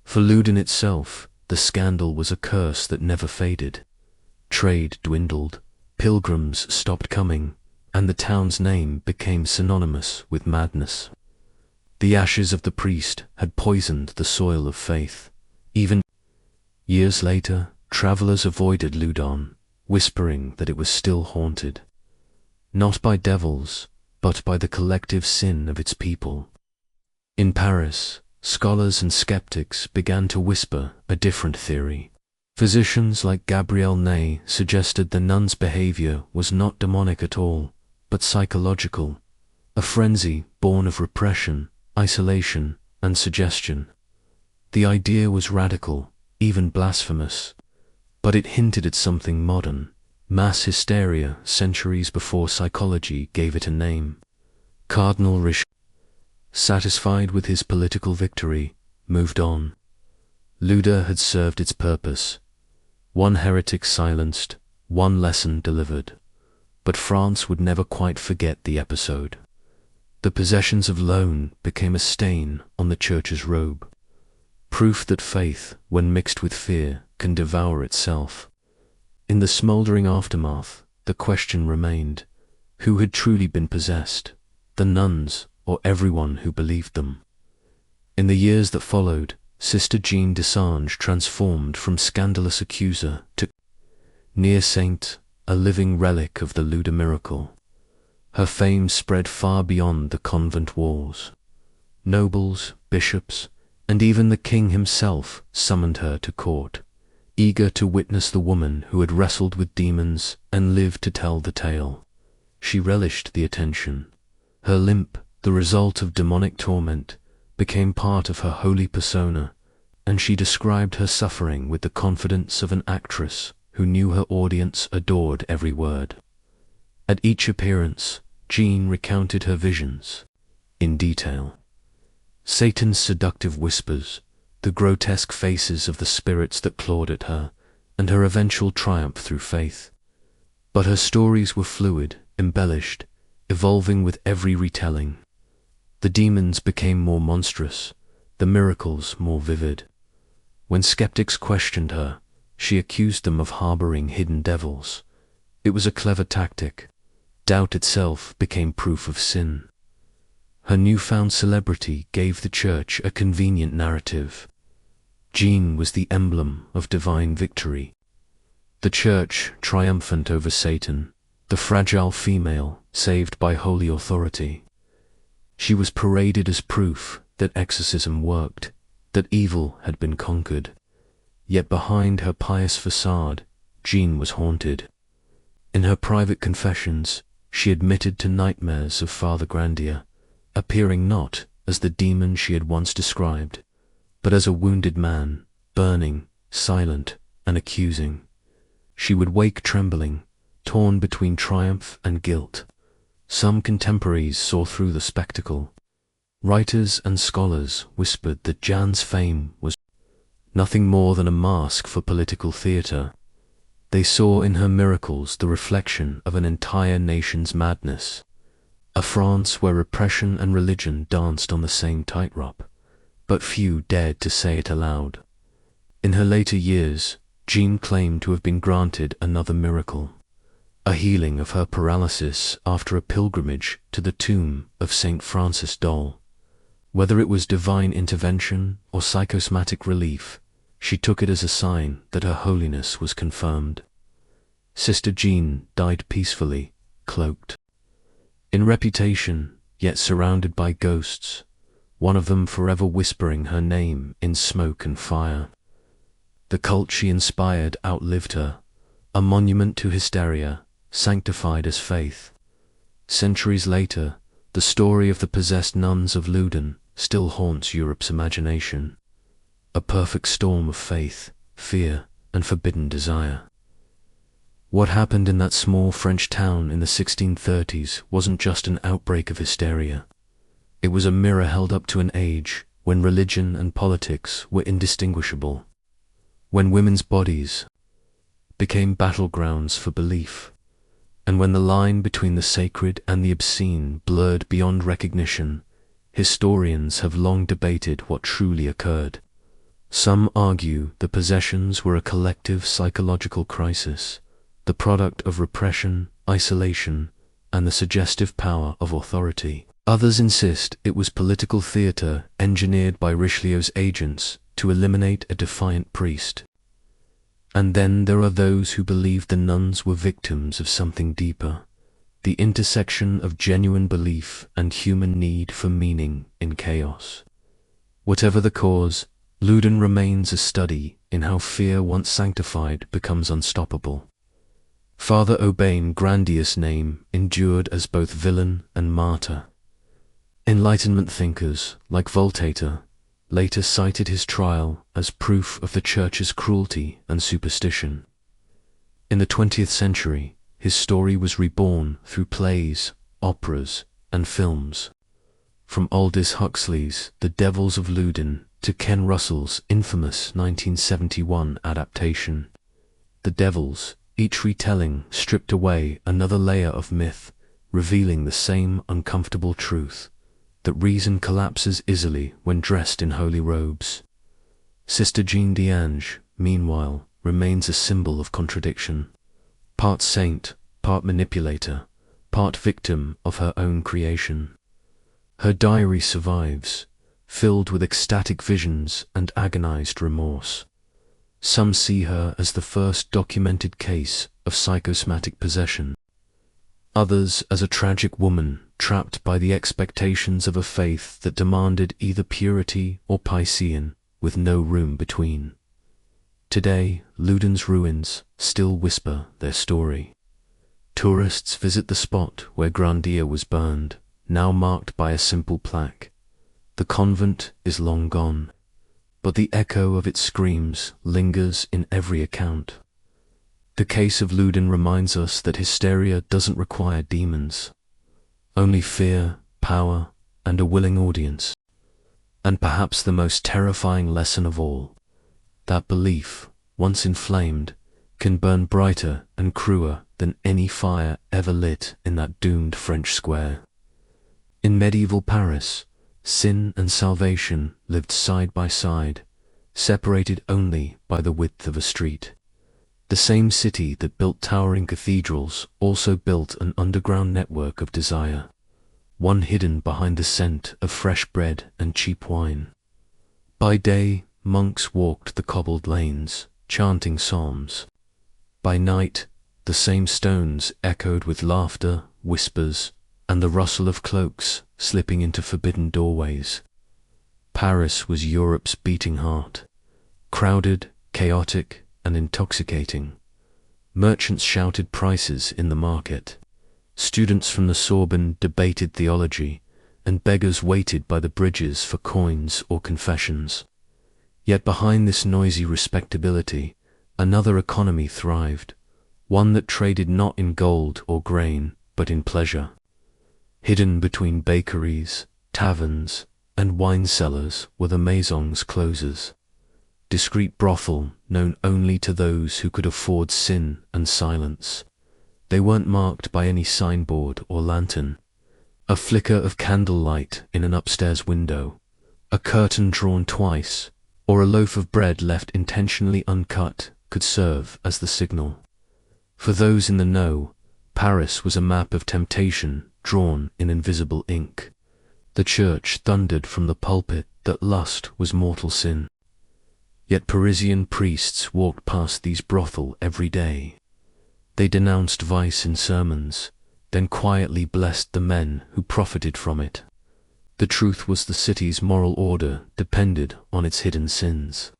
For Loudun itself, the scandal was a curse that never faded. Trade dwindled, pilgrims stopped coming, and the town's name became synonymous with madness. The ashes of the priest had poisoned the soil of faith. Even years later, travelers avoided Loudun, whispering that it was still haunted. Not by devils, but by the collective sin of its people. In Paris, scholars and skeptics began to whisper a different theory. Physicians like Gabriel Ney suggested the nuns' behavior was not demonic at all, but psychological, a frenzy born of repression, isolation, and suggestion. The idea was radical, even blasphemous, but it hinted at something modern, mass hysteria centuries before psychology gave it a name. Cardinal Richelieu, satisfied with his political victory, moved on. Loudun had served its purpose. One heretic silenced, one lesson delivered. But France would never quite forget the episode. The possessions of Loan became a stain on the church's robe. Proof that faith, when mixed with fear, can devour itself. In the smouldering aftermath, the question remained, who had truly been possessed, the nuns or everyone who believed them? In the years that followed, Sister Jeanne Desange transformed from scandalous accuser to near saint, a living relic of the Loudun miracle. Her fame spread far beyond the convent walls. Nobles, bishops, and even the king himself summoned her to court, eager to witness the woman who had wrestled with demons and lived to tell the tale. She relished the attention. Her limp, the result of demonic torment, became part of her holy persona, and she described her suffering with the confidence of an actress who knew her audience adored every word. At each appearance, Jeanne recounted her visions, in detail. Satan's seductive whispers, the grotesque faces of the spirits that clawed at her, and her eventual triumph through faith. But her stories were fluid, embellished, evolving with every retelling. The demons became more monstrous, the miracles more vivid. When skeptics questioned her, she accused them of harboring hidden devils. It was a clever tactic. Doubt itself became proof of sin. Her newfound celebrity gave the church a convenient narrative. Jeanne was the emblem of divine victory. The church triumphant over Satan, the fragile female saved by holy authority. She was paraded as proof that exorcism worked, that evil had been conquered. Yet behind her pious facade, Jeanne was haunted. In her private confessions, she admitted to nightmares of Father Grandier, appearing not as the demon she had once described, but as a wounded man, burning, silent, and accusing. She would wake trembling, torn between triumph and guilt. Some contemporaries saw through the spectacle. Writers and scholars whispered that Jeanne's fame was nothing more than a mask for political theatre. They saw in her miracles the reflection of an entire nation's madness, a France where repression and religion danced on the same tightrope, but few dared to say it aloud. In her later years, Jeanne claimed to have been granted another miracle, a healing of her paralysis after a pilgrimage to the tomb of Saint Francis d'Ol. Whether it was divine intervention or psychosomatic relief, she took it as a sign that her holiness was confirmed. Sister Jeanne died peacefully, cloaked in reputation, yet surrounded by ghosts, one of them forever whispering her name in smoke and fire. The cult she inspired outlived her, a monument to hysteria, sanctified as faith. Centuries later, the story of the possessed nuns of Loudun still haunts Europe's imagination, a perfect storm of faith, fear, and forbidden desire. What happened in that small French town in the 1630s wasn't just an outbreak of hysteria. It was a mirror held up to an age when religion and politics were indistinguishable, when women's bodies became battlegrounds for belief, And when the line between the sacred and the obscene blurred beyond recognition, historians have long debated what truly occurred. Some argue the possessions were a collective psychological crisis, the product of repression, isolation, and the suggestive power of authority. Others insist it was political theatre engineered by Richelieu's agents to eliminate a defiant priest. And then there are those who believe the nuns were victims of something deeper, the intersection of genuine belief and human need for meaning in chaos. Whatever the cause, Loudun remains a study in how fear once sanctified becomes unstoppable. Father Aubain's grandiose name endured as both villain and martyr. Enlightenment thinkers, like Voltaire, later cited his trial as proof of the Church's cruelty and superstition. In the 20th century, his story was reborn through plays, operas, and films. From Aldous Huxley's The Devils of Loudun to Ken Russell's infamous 1971 adaptation, The Devils, each retelling stripped away another layer of myth, revealing the same uncomfortable truth, that reason collapses easily when dressed in holy robes. Sister Jean d'Ange, meanwhile, remains a symbol of contradiction. Part saint, part manipulator, part victim of her own creation. Her diary survives, filled with ecstatic visions and agonized remorse. Some see her as the first documented case of psychosomatic possession. Others as a tragic woman trapped by the expectations of a faith that demanded either purity or Piscean, with no room between. Today, Loudun's ruins still whisper their story. Tourists visit the spot where Grandia was burned, now marked by a simple plaque. The convent is long gone, but the echo of its screams lingers in every account. The case of Loudun reminds us that hysteria doesn't require demons, only fear, power, and a willing audience. And perhaps the most terrifying lesson of all, that belief, once inflamed, can burn brighter and crueler than any fire ever lit in that doomed French square. In medieval Paris, sin and salvation lived side by side, separated only by the width of a street. The same city that built towering cathedrals also built an underground network of desire, one hidden behind the scent of fresh bread and cheap wine. By day, monks walked the cobbled lanes, chanting psalms. By night, the same stones echoed with laughter, whispers, and the rustle of cloaks slipping into forbidden doorways. Paris was Europe's beating heart, crowded, chaotic, and intoxicating. Merchants shouted prices in the market. Students from the Sorbonne debated theology, and beggars waited by the bridges for coins or confessions. Yet behind this noisy respectability, another economy thrived, one that traded not in gold or grain, but in pleasure. Hidden between bakeries, taverns, and wine cellars were the maisons closers, discreet brothel known only to those who could afford sin and silence. They weren't marked by any signboard or lantern. A flicker of candlelight in an upstairs window, a curtain drawn twice, or a loaf of bread left intentionally uncut could serve as the signal. For those in the know, Paris was a map of temptation drawn in invisible ink. The church thundered from the pulpit that lust was mortal sin. Yet Parisian priests walked past these brothels every day. They denounced vice in sermons, then quietly blessed the men who profited from it. The truth was the city's moral order depended on its hidden sins.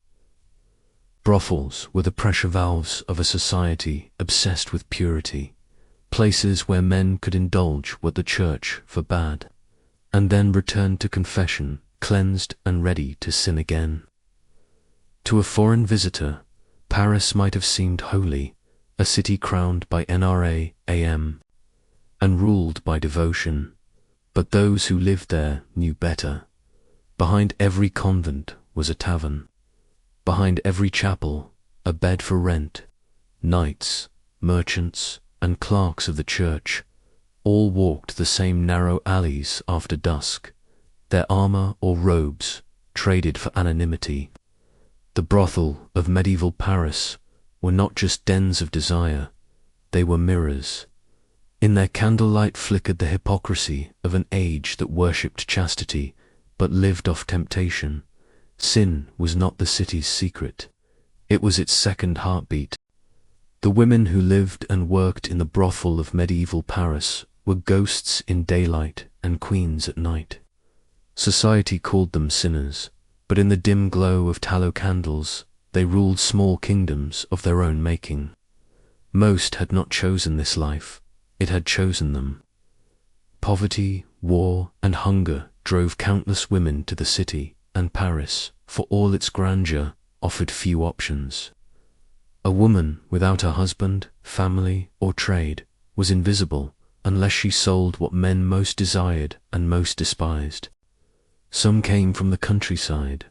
Brothels were the pressure valves of a society obsessed with purity, places where men could indulge what the church forbade, and then return to confession, cleansed and ready to sin again. To a foreign visitor, Paris might have seemed holy, a city crowned by NRA, AM, and ruled by devotion. But those who lived there knew better. Behind every convent was a tavern. Behind every chapel, a bed for rent. Knights, merchants, and clerks of the church, all walked the same narrow alleys after dusk, their armor or robes traded for anonymity. The brothel of medieval Paris were not just dens of desire, they were mirrors. In their candlelight flickered the hypocrisy of an age that worshipped chastity but lived off temptation. Sin was not the city's secret, it was its second heartbeat. The women who lived and worked in the brothel of medieval Paris were ghosts in daylight and queens at night. Society called them sinners, but in the dim glow of tallow candles they ruled small kingdoms of their own making. Most had not chosen this life, it had chosen them. Poverty, war, and hunger drove countless women to the city, and Paris, for all its grandeur, offered few options. A woman without a husband, family, or trade was invisible unless she sold what men most desired and most despised. Some came from the countryside,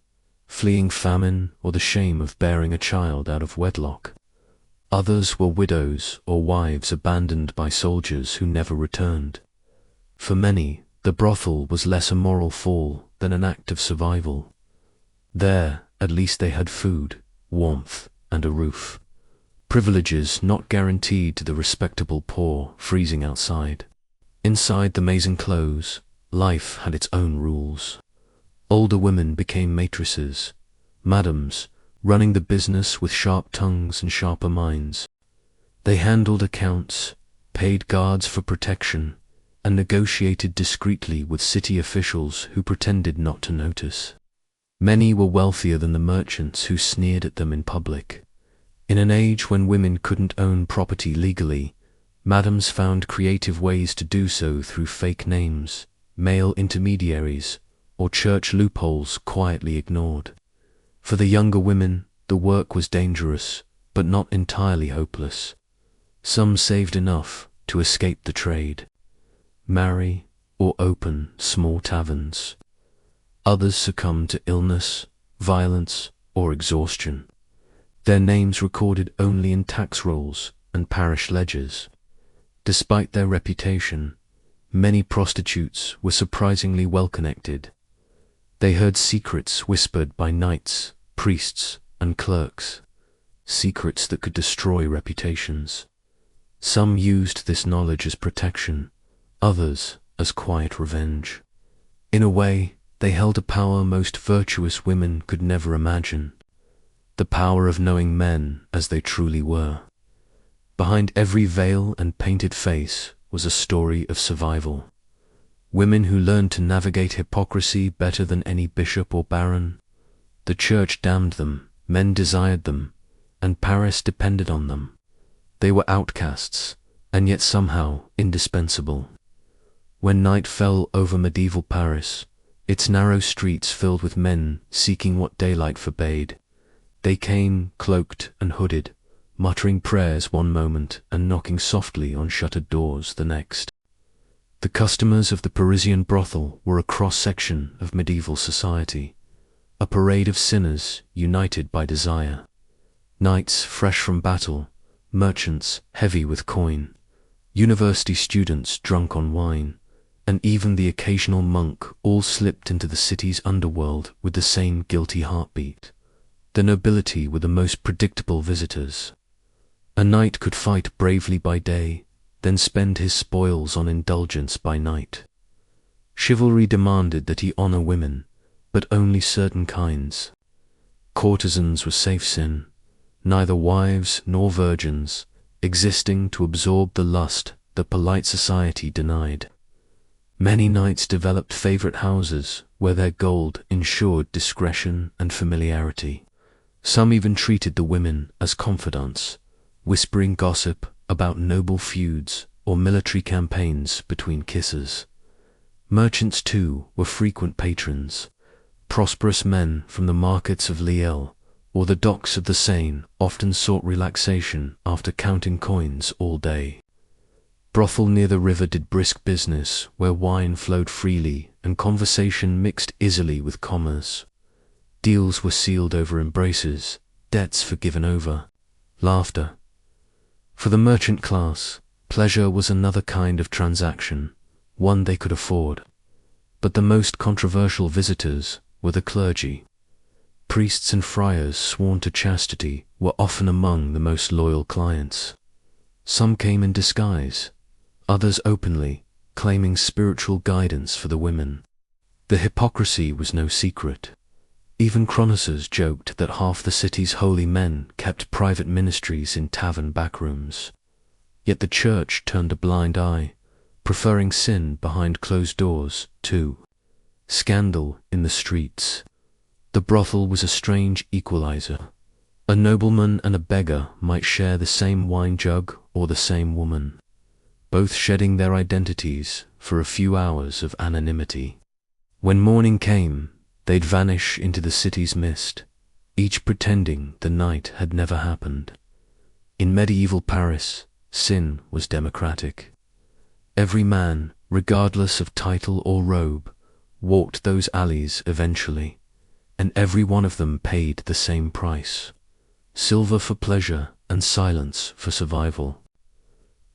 fleeing famine or the shame of bearing a child out of wedlock. Others were widows or wives abandoned by soldiers who never returned. For many, the brothel was less a moral fall than an act of survival. There, at least they had food, warmth, and a roof. Privileges not guaranteed to the respectable poor freezing outside. Inside the maison close, life had its own rules. Older women became maitresses, madams, running the business with sharp tongues and sharper minds. They handled accounts, paid guards for protection, and negotiated discreetly with city officials who pretended not to notice. Many were wealthier than the merchants who sneered at them in public. In an age when women couldn't own property legally, madams found creative ways to do so through fake names, male intermediaries, or church loopholes quietly ignored. For the younger women, the work was dangerous, but not entirely hopeless. Some saved enough to escape the trade, marry, or open small taverns. Others succumbed to illness, violence, or exhaustion. Their names recorded only in tax rolls and parish ledgers. Despite their reputation, many prostitutes were surprisingly well connected. They heard secrets whispered by knights, priests, and clerks, secrets that could destroy reputations. Some used this knowledge as protection, others as quiet revenge. In a way, they held a power most virtuous women could never imagine, the power of knowing men as they truly were. Behind every veil and painted face was a story of survival. Women who learned to navigate hypocrisy better than any bishop or baron. The church damned them, men desired them, and Paris depended on them. They were outcasts, and yet somehow indispensable. When night fell over medieval Paris, its narrow streets filled with men seeking what daylight forbade. They came cloaked and hooded, muttering prayers one moment and knocking softly on shuttered doors the next. The customers of the Parisian brothel were a cross-section of medieval society, a parade of sinners united by desire. Knights fresh from battle, merchants heavy with coin, university students drunk on wine, and even the occasional monk all slipped into the city's underworld with the same guilty heartbeat. The nobility were the most predictable visitors. A knight could fight bravely by day, then spend his spoils on indulgence by night. Chivalry demanded that he honor women, but only certain kinds. Courtesans were safe sin, neither wives nor virgins, existing to absorb the lust that polite society denied. Many knights developed favorite houses where their gold ensured discretion and familiarity. Some even treated the women as confidants, whispering gossip about noble feuds or military campaigns between kisses. Merchants, too, were frequent patrons. Prosperous men from the markets of Lille or the docks of the Seine often sought relaxation after counting coins all day. Brothel near the river did brisk business, where wine flowed freely and conversation mixed easily with commerce. Deals were sealed over embraces, debts forgiven over laughter. For the merchant class, Pleasure was another kind of transaction, one they could afford. But the most controversial visitors were the clergy. Priests and friars sworn to chastity were often among the most loyal clients. Some came in disguise, others openly, claiming spiritual guidance for the women. The hypocrisy was no secret. Even chroniclers joked that half the city's holy men kept private ministries in tavern backrooms. Yet the church turned a blind eye, preferring sin behind closed doors to scandal in the streets. The brothel was a strange equalizer. A nobleman and a beggar might share the same wine jug or the same woman, both shedding their identities for a few hours of anonymity. When morning came, they'd vanish into the city's mist, each pretending the night had never happened. In medieval Paris, sin was democratic. Every man, regardless of title or robe, walked those alleys eventually, and every one of them paid the same price: silver for pleasure and silence for survival.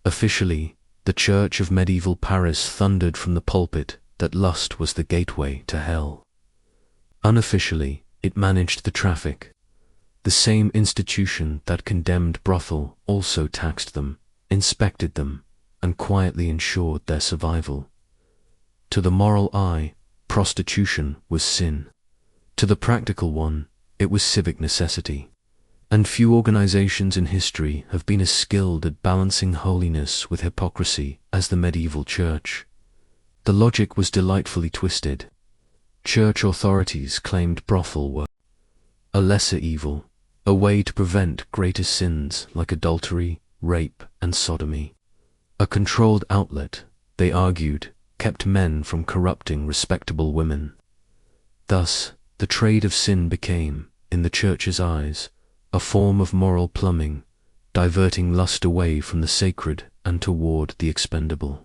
Officially, the church of medieval Paris thundered from the pulpit that lust was the gateway to hell. Unofficially, it managed the traffic. The same institution that condemned brothel also taxed them, inspected them, and quietly ensured their survival. To the moral eye, prostitution was sin. To the practical one, it was civic necessity. And few organizations in history have been as skilled at balancing holiness with hypocrisy as the medieval church. The logic was delightfully twisted. Church authorities claimed brothel were a lesser evil, a way to prevent greater sins like adultery, rape, and sodomy. A controlled outlet, they argued, kept men from corrupting respectable women. Thus, the trade of sin became, in the church's eyes, a form of moral plumbing, diverting lust away from the sacred and toward the expendable.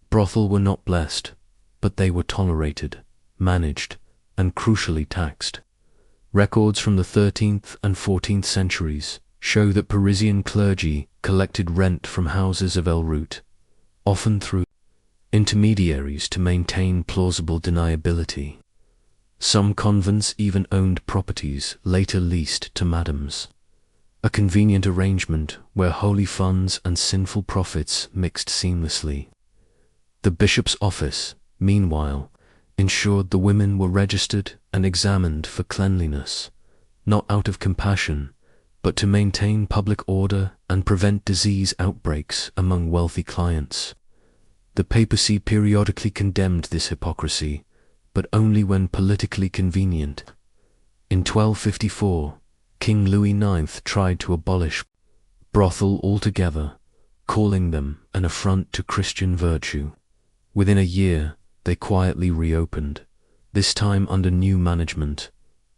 Brothel were not blessed, but they were tolerated, managed, and crucially taxed. Records from the 13th and 14th centuries show that Parisian clergy collected rent from houses of en route, often through intermediaries to maintain plausible deniability. Some convents even owned properties later leased to madams, a convenient arrangement where holy funds and sinful profits mixed seamlessly. The bishop's office, meanwhile, ensured the women were registered and examined for cleanliness, not out of compassion, but to maintain public order and prevent disease outbreaks among wealthy clients. The papacy periodically condemned this hypocrisy, but only when politically convenient. In 1254, King Louis IX tried to abolish brothel altogether, calling them an affront to Christian virtue. Within a year, they quietly reopened, this time under new management,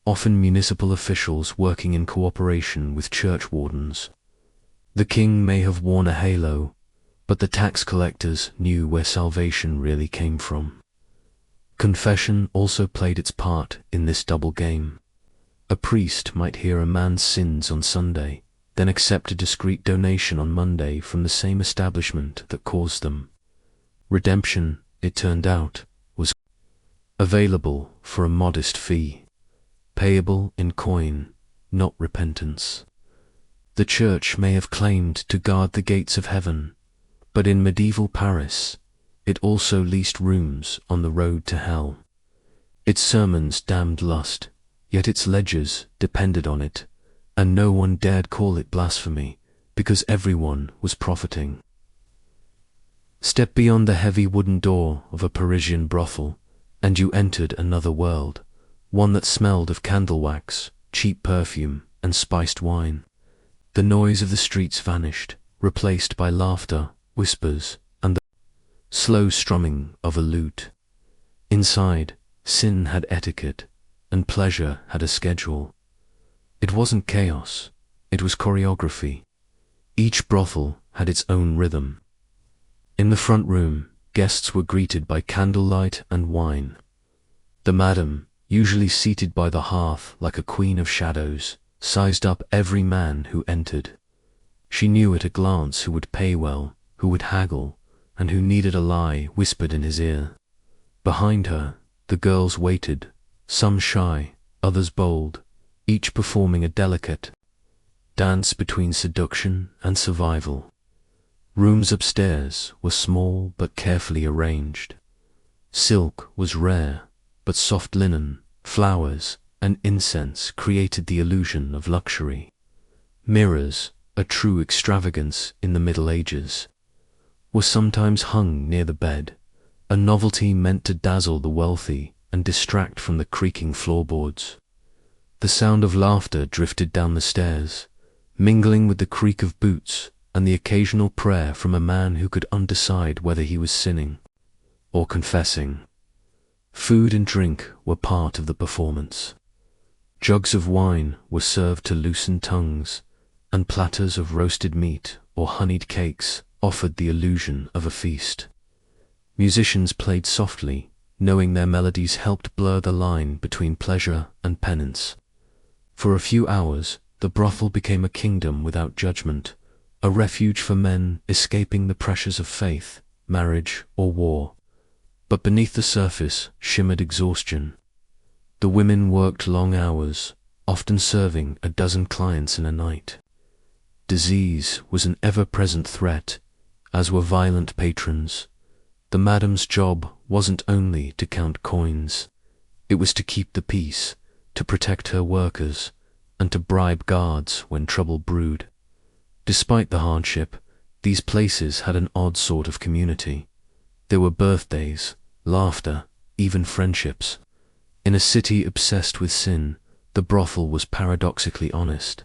often municipal officials working in cooperation with church wardens. The king may have worn a halo, but the tax collectors knew where salvation really came from. Confession also played its part in this double game. A priest might hear a man's sins on Sunday, then accept a discreet donation on Monday from the same establishment that caused them. Redemption, it turned out, was available for a modest fee, payable in coin, not repentance. The church may have claimed to guard the gates of heaven, but in medieval Paris, it also leased rooms on the road to hell. Its sermons damned lust, yet its ledgers depended on it, and no one dared call it blasphemy, because everyone was profiting. Step beyond the heavy wooden door of a Parisian brothel, and you entered another world, one that smelled of candle wax, cheap perfume, and spiced wine. The noise of the streets vanished, replaced by laughter, whispers, and the slow strumming of a lute. Inside, sin had etiquette, and pleasure had a schedule. It wasn't chaos, it was choreography. Each brothel had its own rhythm. In the front room, guests were greeted by candlelight and wine. The madam, usually seated by the hearth like a queen of shadows, sized up every man who entered. She knew at a glance who would pay well, who would haggle, and who needed a lie whispered in his ear. Behind her, the girls waited, some shy, others bold, each performing a delicate dance between seduction and survival. Rooms upstairs were small but carefully arranged. Silk was rare, but soft linen, flowers, and incense created the illusion of luxury. Mirrors, a true extravagance in the Middle Ages, were sometimes hung near the bed, a novelty meant to dazzle the wealthy and distract from the creaking floorboards. The sound of laughter drifted down the stairs, mingling with the creak of boots and the occasional prayer from a man who could undecide whether he was sinning or confessing. Food and drink were part of the performance. Jugs of wine were served to loosen tongues, and platters of roasted meat or honeyed cakes offered the illusion of a feast. Musicians played softly, knowing their melodies helped blur the line between pleasure and penance. For a few hours, the brothel became a kingdom without judgment, a refuge for men escaping the pressures of faith, marriage, or war. But beneath the surface shimmered exhaustion. The women worked long hours, often serving a dozen clients in a night. Disease was an ever-present threat, as were violent patrons. The madam's job wasn't only to count coins. It was to keep the peace, to protect her workers, and to bribe guards when trouble brewed. Despite the hardship, these places had an odd sort of community. There were birthdays, laughter, even friendships. In a city obsessed with sin, the brothel was paradoxically honest.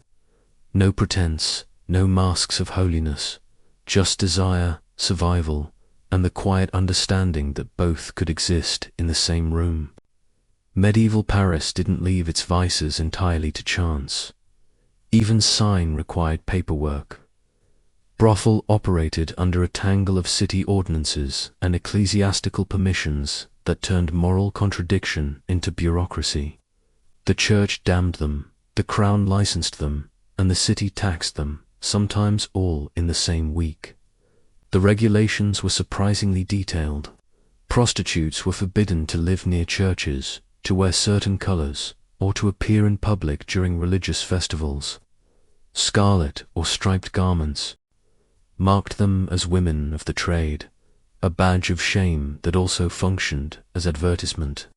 No pretense, no masks of holiness, just desire, survival, and the quiet understanding that both could exist in the same room. Medieval Paris didn't leave its vices entirely to chance. Even sane required paperwork. Brothel operated under a tangle of city ordinances and ecclesiastical permissions that turned moral contradiction into bureaucracy. The church damned them, the crown licensed them, and the city taxed them, sometimes all in the same week. The regulations were surprisingly detailed. Prostitutes were forbidden to live near churches, to wear certain colors, or to appear in public during religious festivals. Scarlet or striped garments marked them as women of the trade, a badge of shame that also functioned as advertisement.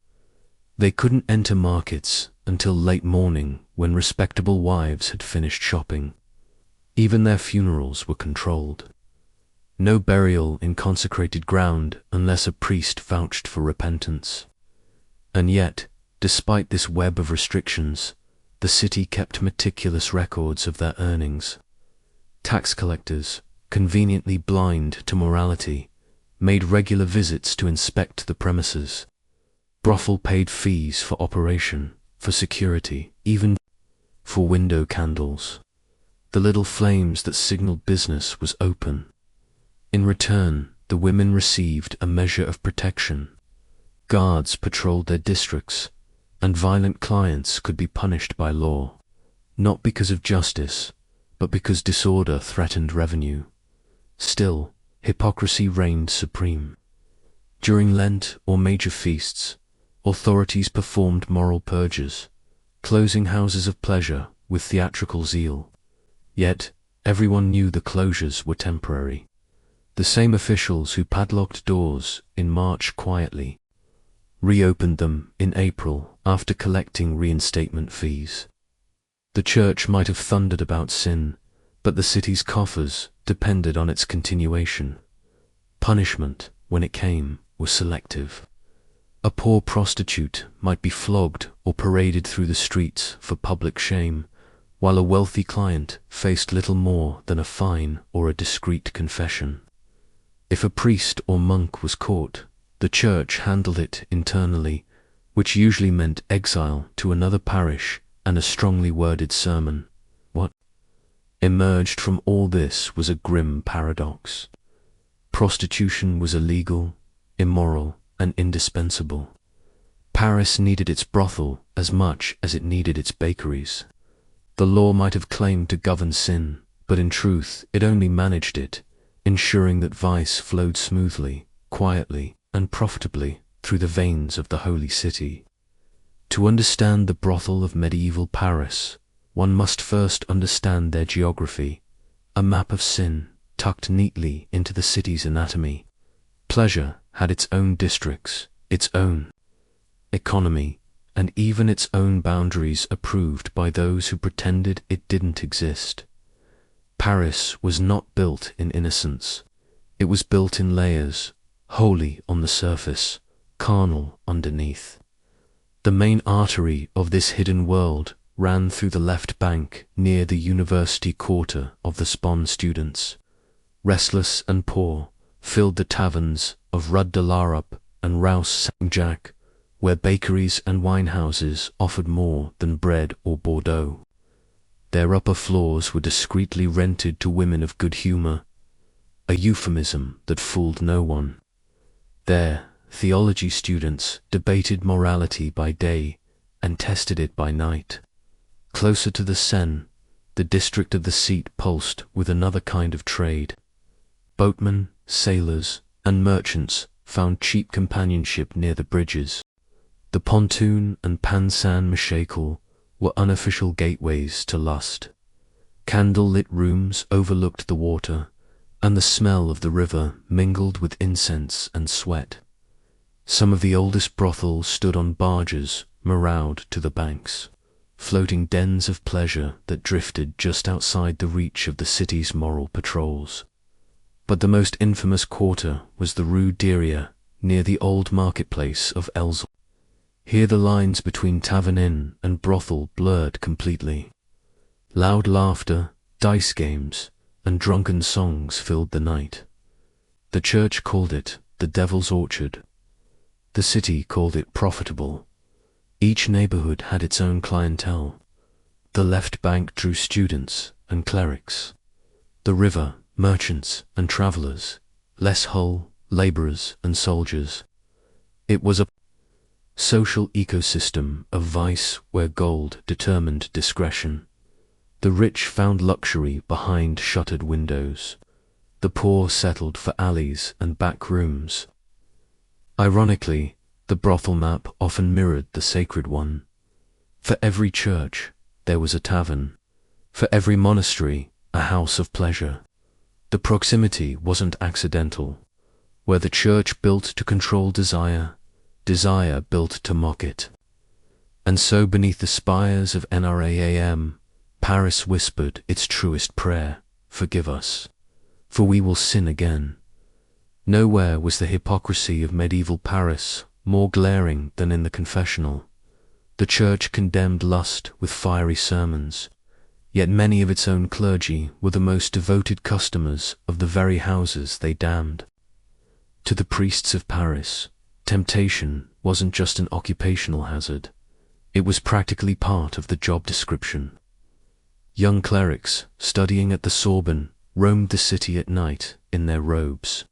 They couldn't enter markets until late morning when respectable wives had finished shopping. Even their funerals were controlled. No burial in consecrated ground unless a priest vouched for repentance. And yet, despite this web of restrictions, the city kept meticulous records of their earnings. Tax collectors, conveniently blind to morality, made regular visits to inspect the premises. Brothel paid fees for operation, for security, even for window candles, the little flames that signaled business was open. In return, the women received a measure of protection. Guards patrolled their districts, and violent clients could be punished by law, not because of justice, but because disorder threatened revenue. Still, hypocrisy reigned supreme. During Lent or major feasts, authorities performed moral purges, closing houses of pleasure with theatrical zeal. Yet, everyone knew the closures were temporary. The same officials who padlocked doors in March quietly reopened them in April after collecting reinstatement fees. The church might have thundered about sin, but the city's coffers depended on its continuation. Punishment, when it came, was selective. A poor prostitute might be flogged or paraded through the streets for public shame, while a wealthy client faced little more than a fine or a discreet confession. If a priest or monk was caught, the church handled it internally, which usually meant exile to another parish and a strongly worded sermon. What emerged from all this was a grim paradox. Prostitution was illegal, immoral, and indispensable. Paris needed its brothel as much as it needed its bakeries. The law might have claimed to govern sin, but in truth it only managed it. ensuring that vice flowed smoothly, quietly, and profitably through the veins of the holy city. To understand the brothel of medieval Paris, one must first understand their geography, a map of sin tucked neatly into the city's anatomy. Pleasure had its own districts, its own economy, and even its own boundaries approved by those who pretended it didn't exist. Paris was not built in innocence. It was built in layers, holy on the surface, carnal underneath. The main artery of this hidden world ran through the left bank near the university quarter of the Spon students. Restless and poor filled the taverns of Rue de l'Arape and Rue Saint-Jacques, where bakeries and wine-houses offered more than bread or Bordeaux. Their upper floors were discreetly rented to women of good humor, a euphemism that fooled no one. There, theology students debated morality by day and tested it by night. Closer to the Seine, the district of the Seat pulsed with another kind of trade. Boatmen, sailors, and merchants found cheap companionship near the bridges. The pontoon and Pan Saint-Michel were unofficial gateways to lust. Candle-lit rooms overlooked the water, and the smell of the river mingled with incense and sweat. Some of the oldest brothels stood on barges moored to the banks, floating dens of pleasure that drifted just outside the reach of the city's moral patrols. But the most infamous quarter was the Rue d'Iria, near the old marketplace of Elzel. Here the lines between tavern and brothel blurred completely. Loud laughter, dice games, and drunken songs filled the night. The church called it the Devil's Orchard. The city called it profitable. Each neighborhood had its own clientele. The left bank drew students and clerics. The river, merchants and travelers. Les Halles, laborers and soldiers. It was a social ecosystem of vice where gold determined discretion. The rich found luxury behind shuttered windows. The poor settled for alleys and back rooms. Ironically, the brothel map often mirrored the sacred one. For every church, there was a tavern. For every monastery, a house of pleasure. The proximity wasn't accidental. Where the church built to control desire, desire built to mock it. And so beneath the spires of NRAAM, Paris whispered its truest prayer, "Forgive us, for we will sin again." Nowhere was the hypocrisy of medieval Paris more glaring than in the confessional. The church condemned lust with fiery sermons, yet many of its own clergy were the most devoted customers of the very houses they damned. To the priests of Paris, temptation wasn't just an occupational hazard. It was practically part of the job description. Young clerics, studying at the Sorbonne, roamed the city at night in their robes,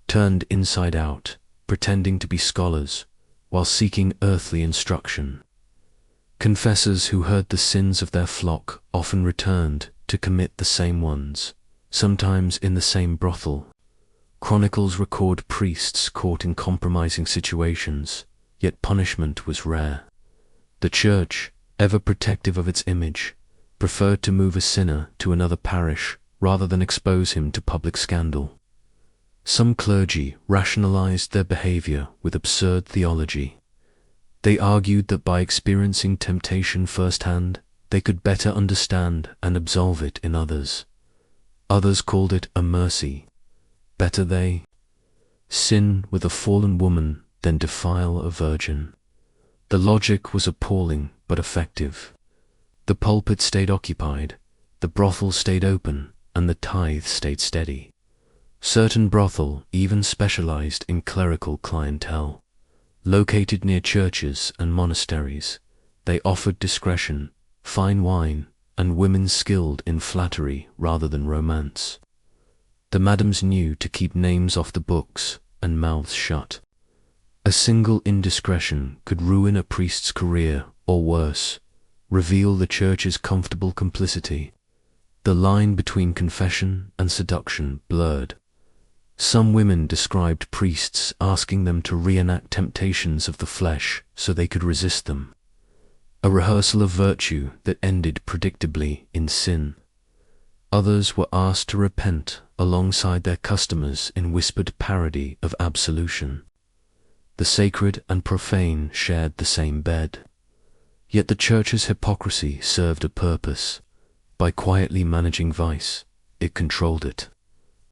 turned inside out, pretending to be scholars, while seeking earthly instruction. Confessors who heard the sins of their flock often returned to commit the same ones, sometimes in the same brothel. Chronicles record priests caught in compromising situations, yet punishment was rare. The church, ever protective of its image, preferred to move a sinner to another parish rather than expose him to public scandal. Some clergy rationalized their behavior with absurd theology. They argued that by experiencing temptation firsthand, they could better understand and absolve it in others. Others called it a mercy. Better they sin with a fallen woman than defile a virgin. The logic was appalling but effective. The pulpit stayed occupied, the brothel stayed open, and the tithe stayed steady. Certain brothel even specialized in clerical clientele. Located near churches and monasteries, they offered discretion, fine wine, and women skilled in flattery rather than romance. The madams knew to keep names off the books and mouths shut. A single indiscretion could ruin a priest's career, or worse, reveal the church's comfortable complicity. The line between confession and seduction blurred, Some women described priests asking them to reenact temptations of the flesh so they could resist them. A rehearsal of virtue that ended predictably in sin. Others were asked to repent alongside their customers in whispered parody of absolution. The sacred and profane shared the same bed. Yet the church's hypocrisy served a purpose. By quietly managing vice, it controlled it.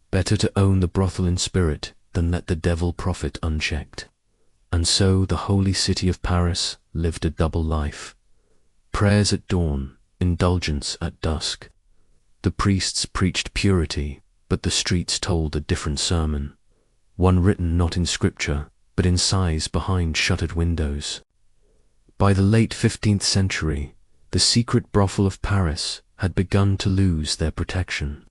Better to own the brothel in spirit than let the devil profit unchecked. And so the holy city of Paris lived a double life. Prayers at dawn, indulgence at dusk. The priests preached purity, but the streets told a different sermon, one written not in scripture, but in sighs behind shuttered windows. By the late 15th century, the secret brothel of Paris had begun to lose their protection.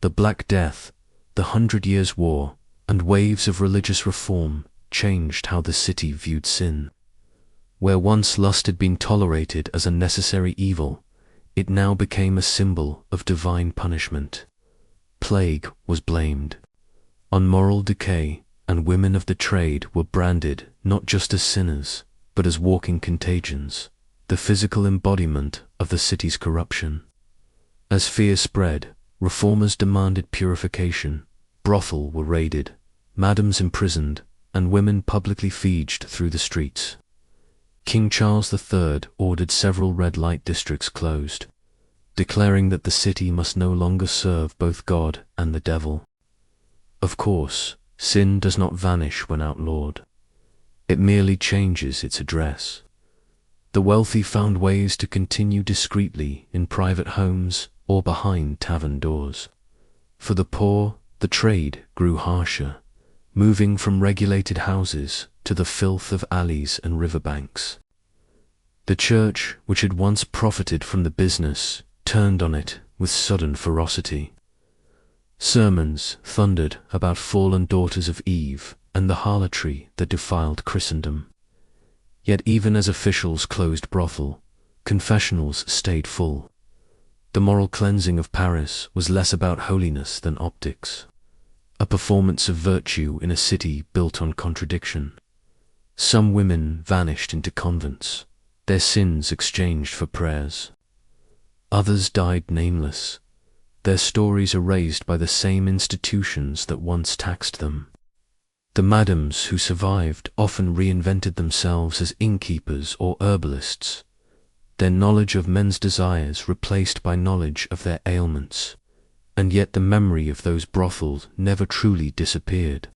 The Black Death, the 100 Years' War, and waves of religious reform changed how the city viewed sin. Where once lust had been tolerated as a necessary evil, it now became a symbol of divine punishment. Plague was blamed on moral decay, and women of the trade were branded not just as sinners, but as walking contagions, the physical embodiment of the city's corruption. As fear spread, reformers demanded purification, brothels were raided, madams imprisoned, and women publicly feged through the streets. King Charles III ordered several red light districts closed, declaring that the city must no longer serve both God and the devil. Of course, sin does not vanish when outlawed. It merely changes its address. The wealthy found ways to continue discreetly in private homes or behind tavern doors. For the poor, the trade grew harsher, moving from regulated houses to the filth of alleys and riverbanks. The church, which had once profited from the business, turned on it with sudden ferocity. Sermons thundered about fallen daughters of Eve and the harlotry that defiled Christendom. Yet even as officials closed brothel, confessionals stayed full. The moral cleansing of Paris was less about holiness than optics, a performance of virtue in a city built on contradiction. Some women vanished into convents, their sins exchanged for prayers. Others died nameless, their stories erased by the same institutions that once taxed them. The madams who survived often reinvented themselves as innkeepers or herbalists, their knowledge of men's desires replaced by knowledge of their ailments, and yet the memory of those brothels never truly disappeared.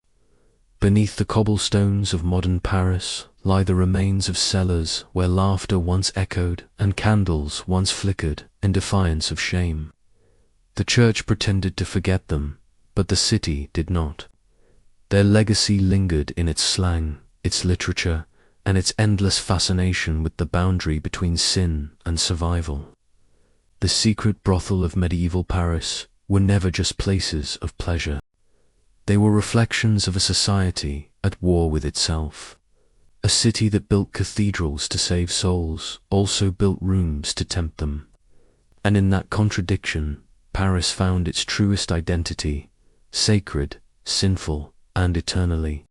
Beneath the cobblestones of modern Paris lie the remains of cellars where laughter once echoed and candles once flickered in defiance of shame. The church pretended to forget them, but the city did not. Their legacy lingered in its slang, its literature, and its endless fascination with the boundary between sin and survival. The secret brothel of medieval Paris were never just places of pleasure. They were reflections of a society at war with itself. A city that built cathedrals to save souls also built rooms to tempt them. And in that contradiction, Paris found its truest identity, sacred, sinful, and eternally